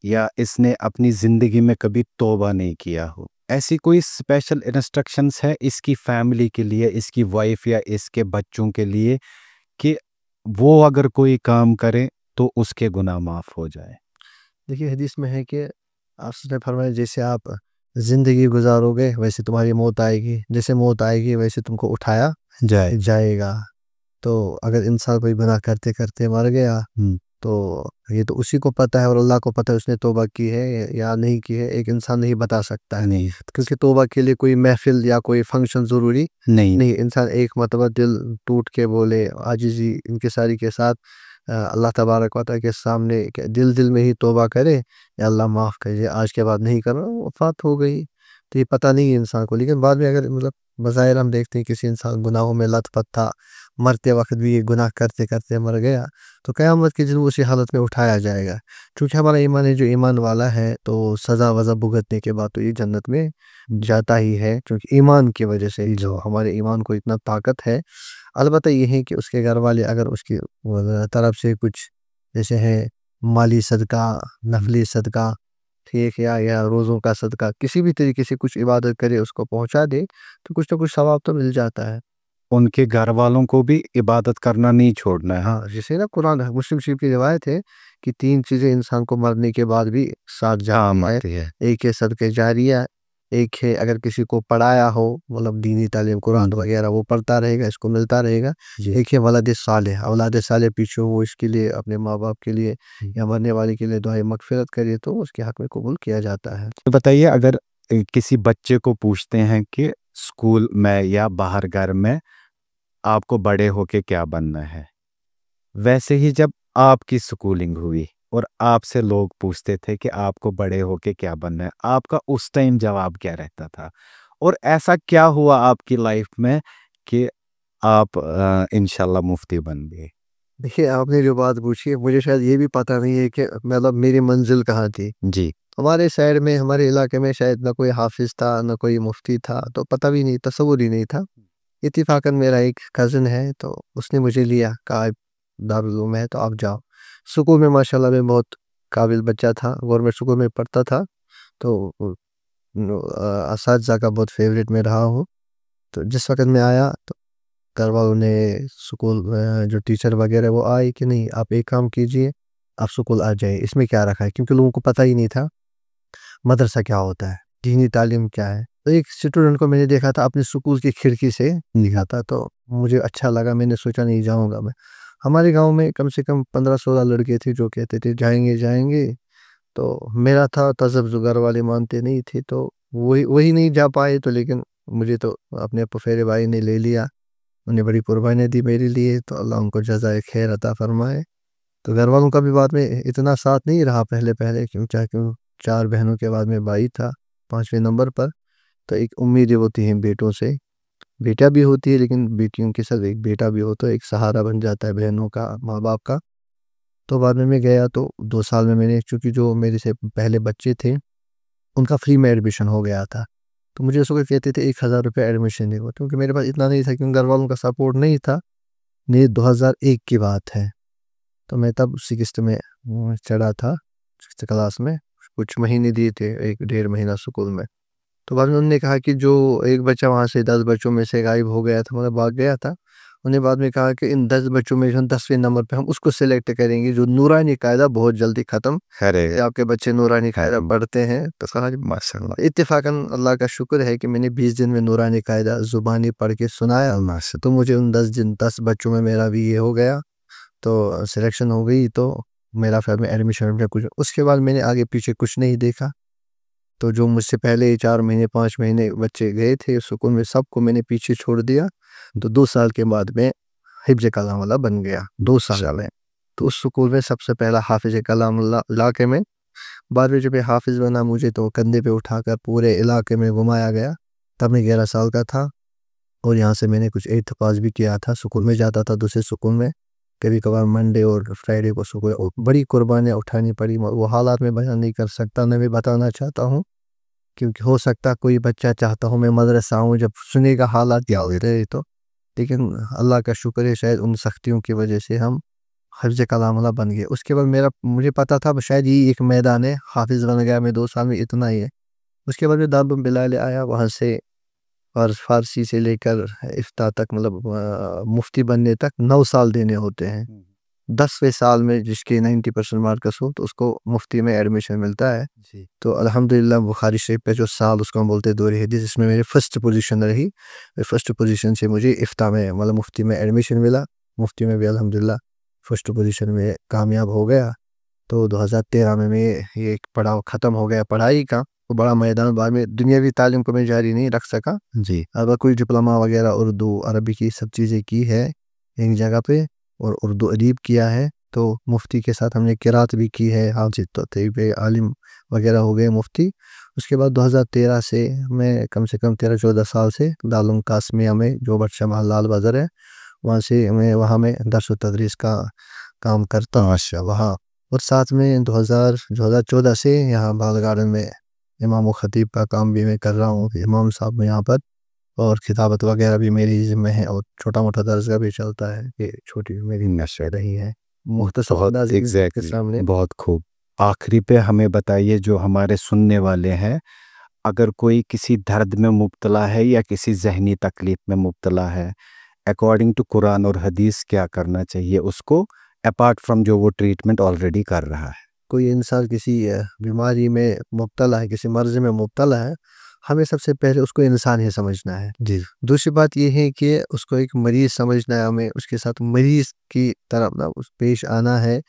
یا اس نے اپنی زندگی میں کبھی توبہ نہیں کیا ہو، ایسی کوئی اسپیشل انسٹرکشنز ہے اس کی فیملی کے لیے، اس کی وائف یا اس کے بچوں کے لیے، کہ وہ اگر کوئی کام کرے تو اس کے گناہ معاف ہو جائے؟
دیکھیے حدیث میں ہے کہ آپ نے فرمایا جیسے آپ زندگی گزارو گے ویسے تمہاری موت آئے گی، جیسے موت آئے گی ویسے تم کو اٹھایا جائے گا۔ تو اگر انسان کوئی گناہ کرتے کرتے مر گیا تو یہ تو اسی کو پتہ ہے اور اللہ کو پتہ ہے اس نے توبہ کی ہے یا نہیں کی ہے، ایک انسان نہیں بتا سکتا ہے، کیونکہ توبہ کے لیے کوئی محفل یا کوئی فنکشن ضروری نہیں، انسان ایک مرتبہ دل ٹوٹ کے بولے، عاجزی انکساری کے ساتھ اللہ تبارک و تعالیٰ کے سامنے دل میں ہی توبہ کرے، یا اللہ معاف کریے آج کے بعد نہیں کرنا، وفات ہو گئی، تو یہ پتہ نہیں ہے انسان کو، لیکن بعد میں اگر مطلب بظاہر ہم دیکھتے ہیں کسی انسان گناہوں میں لت پت تھا، مرتے وقت بھی یہ گناہ کرتے کرتے مر گیا، تو قیامت کے دن اسی حالت میں اٹھایا جائے گا، چونکہ ہمارا ایمان ہے جو ایمان والا ہے تو سزا وزا بھگتنے کے بعد تو یہ جنت میں جاتا ہی ہے، چونکہ ایمان کی وجہ سے جو ہمارے ایمان کو اتنا طاقت ہے۔ البتہ یہ ہے کہ اس کے گھر والے اگر اس کی طرف سے کچھ جیسے ہے مالی صدقہ، نفلی صدقہ، ٹھیک، یا روزوں کا صدقہ، کسی بھی طریقے سے کچھ عبادت کرے اس کو پہنچا دے تو کچھ نہ کچھ ثواب تو مل جاتا ہے۔
ان کے گھر والوں کو بھی عبادت کرنا نہیں چھوڑنا ہے۔
ہاں، جسے نا قرآن مسلم شریف کی روایت ہے کہ 3 چیزیں انسان کو مرنے کے بعد بھی ساتھ جاتی ہے، ایک ہے صدقہ جاریہ، ایک ہے اگر کسی کو پڑھایا ہو، مطلب دینی تعلیم قرآن وغیرہ وہ پڑھتا رہے گا، اس کو ملتا رہے گا، ایک ہے ولد صالح، اولاد صالح پیچھے وہ اس کے لیے اپنے ماں باپ کے لیے یا مرنے والے کے لیے دعائیں مغفرت کرے تو اس کے حق میں قبول کیا جاتا ہے۔
بتائیے، اگر کسی بچے کو پوچھتے ہیں کہ اسکول میں یا باہر گھر میں آپ کو بڑے ہو کے کیا بننا ہے، ویسے ہی جب آپ کی سکولنگ ہوئی اور آپ سے لوگ پوچھتے تھے کہ آپ کو بڑے ہو کے کیا بننا ہے، آپ کا اس ٹائم جواب کیا رہتا تھا، اور ایسا کیا ہوا آپ کی لائف میں کہ آپ انشاءاللہ مفتی بن گئے؟
دیکھیے آپ نے جو بات پوچھی ہے مجھے شاید یہ بھی پتہ نہیں ہے کہ مطلب میری منزل کہاں تھی۔
جی،
ہمارے شہر میں، ہمارے علاقے میں شاید نہ کوئی حافظ تھا نہ کوئی مفتی تھا، تو پتہ بھی نہیں، تصور ہی نہیں تھا۔ اتفاقاً میرا ایک کزن ہے تو اس نے مجھے لیا، کہا دارالعلوم ہے تو آپ جاؤ، سکول میں ماشاءاللہ میں بہت قابل بچہ تھا، گورنمنٹ سکول میں پڑھتا تھا، تو اساتذہ کا بہت فیوریٹ میں رہا ہوں۔ تو جس وقت میں آیا تو گھر والوں نے سکول جو ٹیچر وغیرہ وہ آئے کہ نہیں آپ ایک کام کیجئے، آپ سکول آ جائیں، اس میں کیا رکھا ہے، کیونکہ لوگوں کو پتہ ہی نہیں تھا مدرسہ کیا ہوتا ہے، دینی تعلیم کیا ہے۔ تو ایک اسٹوڈنٹ کو میں نے دیکھا تھا اپنے سکول کی کھڑکی سے دکھا تھا، تو مجھے اچھا لگا، میں نے سوچا نہیں جاؤں گا میں۔ ہمارے گاؤں میں کم سے کم 15-16 لڑکے تھے جو کہتے تھے جائیں گے، تو میرا تھا تذبذب، گھر والے مانتے نہیں تھے، تو وہی نہیں جا پائے، تو لیکن مجھے تو اپنے پفیرے بھائی نے لے لیا، انہیں بڑی قربانی دی میرے لیے، تو اللہ ان کو جزائے خیر عطا فرمائے۔ تو گھر والوں کا بھی بعد میں اتنا ساتھ نہیں رہا پہلے کیوں 4 بہنوں کے بعد میں بھائی تھا 5ویں نمبر پر، تو ایک امید ہوتی ہیں بیٹوں سے، بیٹا بھی ہوتی ہے لیکن بیٹیوں کے ساتھ ایک بیٹا بھی ہو تو ایک سہارا بن جاتا ہے بہنوں کا، ماں باپ کا۔ تو بعد میں گیا تو 2 سال میں نے، چونکہ جو میرے سے پہلے بچے تھے ان کا فری میں ایڈمیشن ہو گیا تھا، تو مجھے اس کو کہتے تھے 1000 روپے ایڈمیشن دے گا، کیونکہ میرے پاس اتنا نہیں تھا، کیونکہ گھر والوں کا سپورٹ نہیں تھا۔ یہ 2001 کی بات ہے، تو میں تب 6th میں چڑھا تھا، 6th کلاس میں، کچھ مہینے دیے تھے، 1-1.5 مہینہ سکول میں۔ تو بعد میں انہوں نے کہا کہ جو ایک بچہ وہاں سے 10 بچوں میں سے غائب ہو گیا تھا، مطلب بھاگ گیا تھا، انہوں نے بعد میں کہا کہ ان 10 بچوں میں 10ویں نمبر پہ ہم اس کو سلیکٹ کریں گے جو نورانی قاعدہ بہت جلدی ختم
خیرے
آپ کے بچے نورانی قاعدہ پڑھتے ہیں۔ تو کہا
ماشاءاللہ
اتفاقاً اللہ کا شکر ہے کہ میں نے 20 دن میں نورانی قاعدہ زبانی پڑھ کے سنایا، تو مجھے ان 10 بچوں میں میرا بھی یہ ہو گیا، تو سلیکشن ہو گئی، تو میرا پھر میں ایڈمیشن میں کچھ، اس کے بعد میں نے آگے پیچھے کچھ نہیں دیکھا۔ تو جو مجھ سے پہلے 4 مہینے 5 مہینے بچے گئے تھے سکول میں، سب کو میں نے پیچھے چھوڑ دیا، تو 2 سال کے بعد میں حفظ کلام اللہ بن گیا، 2 سال میں۔ تو اس سکول میں سب سے پہلا حافظ کلام اللہ علاقے میں، بعد میں جب یہ حافظ بنا مجھے تو کندھے پہ اٹھا کر پورے علاقے میں گھمایا گیا، تب میں 11 سال کا تھا، اور یہاں سے میں نے کچھ 8th پاس بھی کیا تھا، سکول میں جاتا تھا دوسرے سکول میں، کبھی کبھار منڈے اور فرائیڈے کو سکول، بڑی قربانیاں اٹھانی پڑی، وہ حالات میں بیان نہیں کر سکتا، نہ میں بتانا چاہتا ہوں، کیونکہ ہو سکتا کوئی بچہ چاہتا ہوں میں مدرسہ آؤں، جب سنے گا حالات کیا ہوتے ہیں، تو لیکن اللہ کا شکر ہے شاید ان سختیوں کی وجہ سے ہم حفظ کلام اللہ بن گئے۔ اس کے بعد مجھے پتا تھا شاید یہ ایک میدان ہے، حافظ بن گیا میں 2 سال میں، اتنا ہی ہے۔ اس کے بعد میں دار بلال آیا، وہاں سے فارسی سے لے کر افتاء تک، مطلب مفتی بننے تک 9 سال دینے ہوتے ہیں، 10ویں سال میں جس کے 90% مارکس ہو تو اس کو مفتی میں ایڈمیشن ملتا ہے۔ تو الحمدللہ بخاری شریف پہ جو سال اس کو ہم بولتے ہیں دور حدیث، اس میں میری فرسٹ پوزیشن رہی، فرسٹ پوزیشن سے مجھے افتاء میں مطلب مفتی میں ایڈمیشن ملا، مفتی میں بھی الحمدللہ فرسٹ پوزیشن میں کامیاب ہو گیا۔ تو 2013 میں یہ پڑھاؤ ختم ہو گیا پڑھائی کا، تو بڑا میدان، بعد میں دنیاوی تعلیم کو میں جاری نہیں رکھ سکا، اگر کوئی ڈپلومہ وغیرہ اردو عربی کی سب چیزیں کی ہے ایک جگہ پہ، اور اردو ادیب کیا ہے، تو مفتی کے ساتھ ہم نے قرات بھی کی ہے، حافظ طیب عالم وغیرہ ہو گئے مفتی۔ اس کے بعد 2013 سے میں کم سے کم 13-14 سال سے دارالعلوم قاسمیہ میں جو بادشاہ محل لال بازار ہے وہاں سے وہاں میں درس و تدریس کا کام کرتا ہوں وہاں، اور ساتھ میں 2014 سے یہاں باغ گارڈن میں امام و خطیب کا کام بھی میں کر رہا ہوں، امام صاحب میں یہاں پر، اور کتابت وغیرہ بھی میری ذمہ ہے، اور چھوٹا موٹا درسگاہ بھی چلتا ہے، کہ چھوٹی میری نشر رہی ہے مختصر کے سامنے۔
بہت خوب۔ آخری پہ ہمیں بتائیے، جو ہمارے سننے والے ہیں، اگر کوئی کسی درد میں مبتلا ہے یا کسی ذہنی تکلیف میں مبتلا ہے، اکارڈنگ ٹو قرآن اور حدیث کیا کرنا چاہیے اس کو، اپارٹ فرام جو وہ ٹریٹمنٹ آلریڈی کر رہا ہے؟
کوئی انسان کسی بیماری میں مبتلا ہے، کسی مرض میں مبتلا ہے، ہمیں سب سے پہلے اس کو انسان ہی سمجھنا ہے۔ دوسری بات یہ ہے کہ اس کو ایک مریض سمجھنا ہے، ہمیں اس کے ساتھ مریض کی طرف پیش آنا ہے۔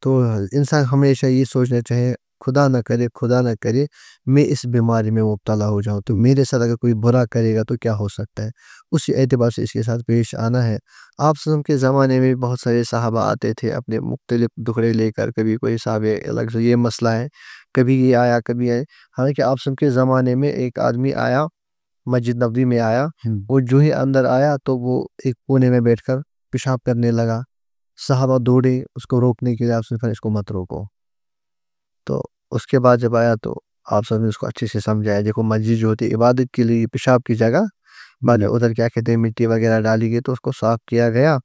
تو انسان ہمیشہ یہ سوچنا چاہے خدا نہ کرے میں اس بیماری میں مبتلا ہو جاؤں، تو میرے ساتھ اگر کوئی برا کرے گا تو کیا ہو سکتا ہے، اسی اعتبار سے اس کے ساتھ پیش آنا ہے۔ آپ صلی اللہ علیہ وسلم کے زمانے میں بہت سارے صحابہ آتے تھے اپنے مختلف دکھڑے لے کر، کبھی کوئی صحابہ الگ سے یہ مسئلہ ہے، کبھی یہ آیا کبھی آئے، حالانکہ آپ صلی اللہ علیہ وسلم کے زمانے میں ایک آدمی آیا، مسجد نبوی میں آیا، وہ جو ہی اندر آیا تو وہ ایک کونے میں بیٹھ کر پیشاب کرنے لگا، صحابہ دوڑے اس کو روکنے کے لیے، آپ سے اس کو مت روکو۔ تو اس کے بعد جب آیا تو آپ سب نے اس کو اچھے سے سمجھایا، دیکھو مسجد جو ہوتی ہے عبادت کے لیے، پیشاب کی جگہ، بعد میں ادھر کیا کہتے ہیں مٹی وغیرہ ڈالی گئی تو اس کو صاف کیا گیا،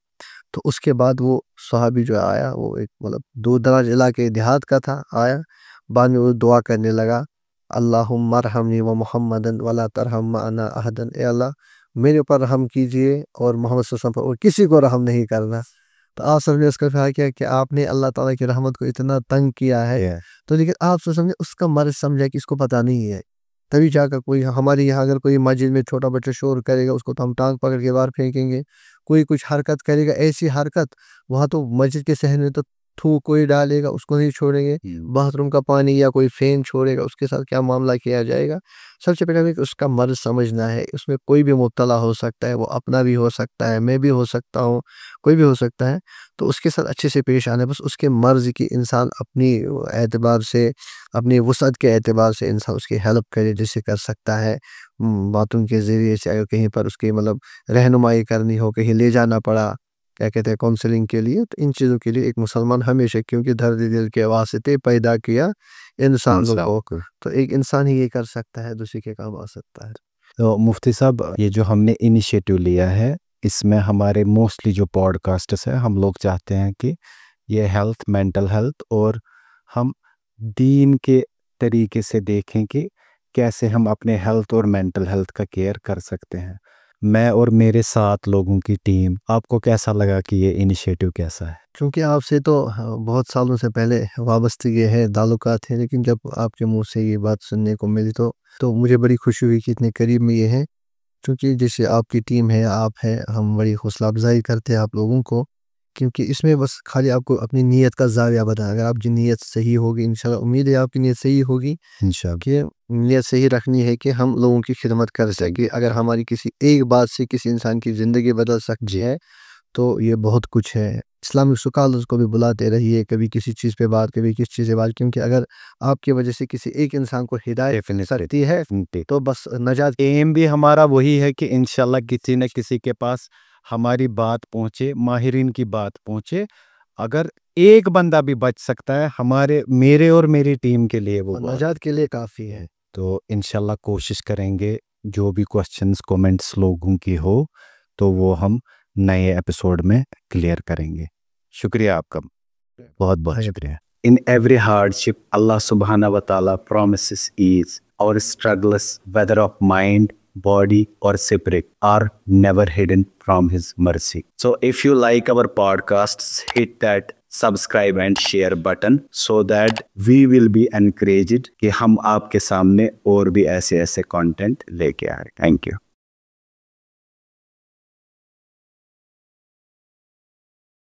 تو اس کے بعد وہ صحابی جو آیا وہ ایک مطلب دور دراز علاقے دیہات کا تھا، آیا بعد میں وہ دعا کرنے لگا، اللہم ارحمنی و محمدن ولا ترحم معنا احدن، اے اللہ میرے اوپر رحم کیجئے اور محمد صلی اللہ علیہ وسلم پر اور کسی کو رحم نہیں کرنا۔ تو آپ صلی اللہ علیہ وسلم نے اس کا کہا کیا کہ آپ نے اللہ تعالیٰ کی رحمت کو اتنا تنگ کیا ہے، تو لیکن آپ صلی اللہ علیہ وسلم نے اس کا مرض سمجھا کہ اس کو پتہ نہیں ہے، تبھی جا کر کوئی ہمارے یہاں اگر کوئی مسجد میں چھوٹا بچہ شور کرے گا اس کو تو ہم ٹانگ پکڑ کے باہر پھینکیں گے، کوئی کچھ حرکت کرے گا ایسی حرکت، وہاں تو مسجد کے صحن میں تو تھوک کوئی ڈالے گا اس کو نہیں چھوڑیں گے، باتھ روم کا پانی یا کوئی فین چھوڑے گا اس کے ساتھ کیا معاملہ کیا جائے گا۔ سب سے پہلے ہمیں اس کا مرض سمجھنا ہے، اس میں کوئی بھی مبتلا ہو سکتا ہے، وہ اپنا بھی ہو سکتا ہے، میں بھی ہو سکتا ہوں، کوئی بھی ہو سکتا ہے، تو اس کے ساتھ اچھے سے پیش آنا ہے، بس اس کے مرض کی انسان اپنی اعتبار سے، اپنی وسعت کے اعتبار سے انسان اس کی ہیلپ کرے جیسے کر سکتا ہے، باتوں کے ذریعے سے اگر کہیں پر اس کی مطلب رہنمائی کرنی ہو، کہیں لے جانا پڑا کیا کہتے ہیں کونسلنگ کے لیے، تو ان چیزوں کے لیے ایک مسلمان ہمیشہ، کیونکہ درد دل کے واسطے پیدا کیا انسانوں کو، تو ایک انسان ہی یہ کر سکتا ہے، دوسری کے کام آ سکتا ہے۔
تو مفتی صاحب یہ جو ہم نے انیشیٹو لیا ہے اس میں ہمارے موسٹلی جو پوڈ کاسٹس ہیں ہم لوگ چاہتے ہیں کہ یہ ہیلتھ، مینٹل ہیلتھ اور ہم دین کے طریقے سے دیکھیں کہ کیسے ہم اپنے ہیلتھ اور مینٹل ہیلتھ کا کیئر کر سکتے ہیں۔ میں اور میرے 7 لوگوں کی ٹیم، آپ کو کیسا لگا کہ یہ انیشیٹو کیسا ہے؟
کیونکہ آپ سے تو بہت سالوں سے پہلے وابستگی ہے، تعلقات ہیں، لیکن جب آپ کے منہ سے یہ بات سننے کو ملی تو مجھے بڑی خوشی ہوئی کہ اتنے قریب میں یہ ہے، کیونکہ جیسے آپ کی ٹیم ہے، آپ ہے، ہم بڑی حوصلہ افزائی کرتے ہیں آپ لوگوں کو، کیونکہ اس میں بس خالی آپ کو اپنی نیت کا زاویہ بتانا، اگر آپ کی نیت صحیح ہوگی انشاءاللہ امید ہے آپ کی نیت صحیح ہوگی،
انشاءاللہ
کہ نیت صحیح رکھنی ہے کہ ہم لوگوں کی خدمت کر سکیں، اگر ہماری کسی ایک بات سے کسی انسان کی زندگی بدل سکتی ہے تو یہ بہت کچھ ہے۔ اسلامک اسکالرز کو بھی بلاتے رہیے، کبھی کسی چیز پہ بات، کبھی کسی چیز پہ بات، کیونکہ اگر آپ کی وجہ سے کسی ایک انسان کو ہدایت سکتی ہے تو بس نجات۔
ایم بھی ہمارا وہی ہے کہ انشاءاللہ کسی نہ کسی کے پاس ہماری بات پہنچے، ماہرین کی بات پہنچے، اگر ایک بندہ بھی بچ سکتا ہے میرے اور میری ٹیم کے لیے وہ
نجات کے لیے کافی ہے۔
تو انشاءاللہ کوشش کریں گے جو بھی کوسچنز کومنٹس لوگوں کی ہو تو وہ ہم نئے ایپیسوڈ میں کلیئر کریں گے۔ شکریہ آپ کا، بہت بہت شکریہ۔ In every hardship, Allah subhanahu wa ta'ala promises ease. Our struggles, whether of mind, body, or spirit, are never hidden from His mercy. So if you like our podcasts, hit that subscribe and share button so that we will be encouraged کہ ہم آپ کے سامنے اور بھی ایسے content لے کے آئیں۔ Thank you.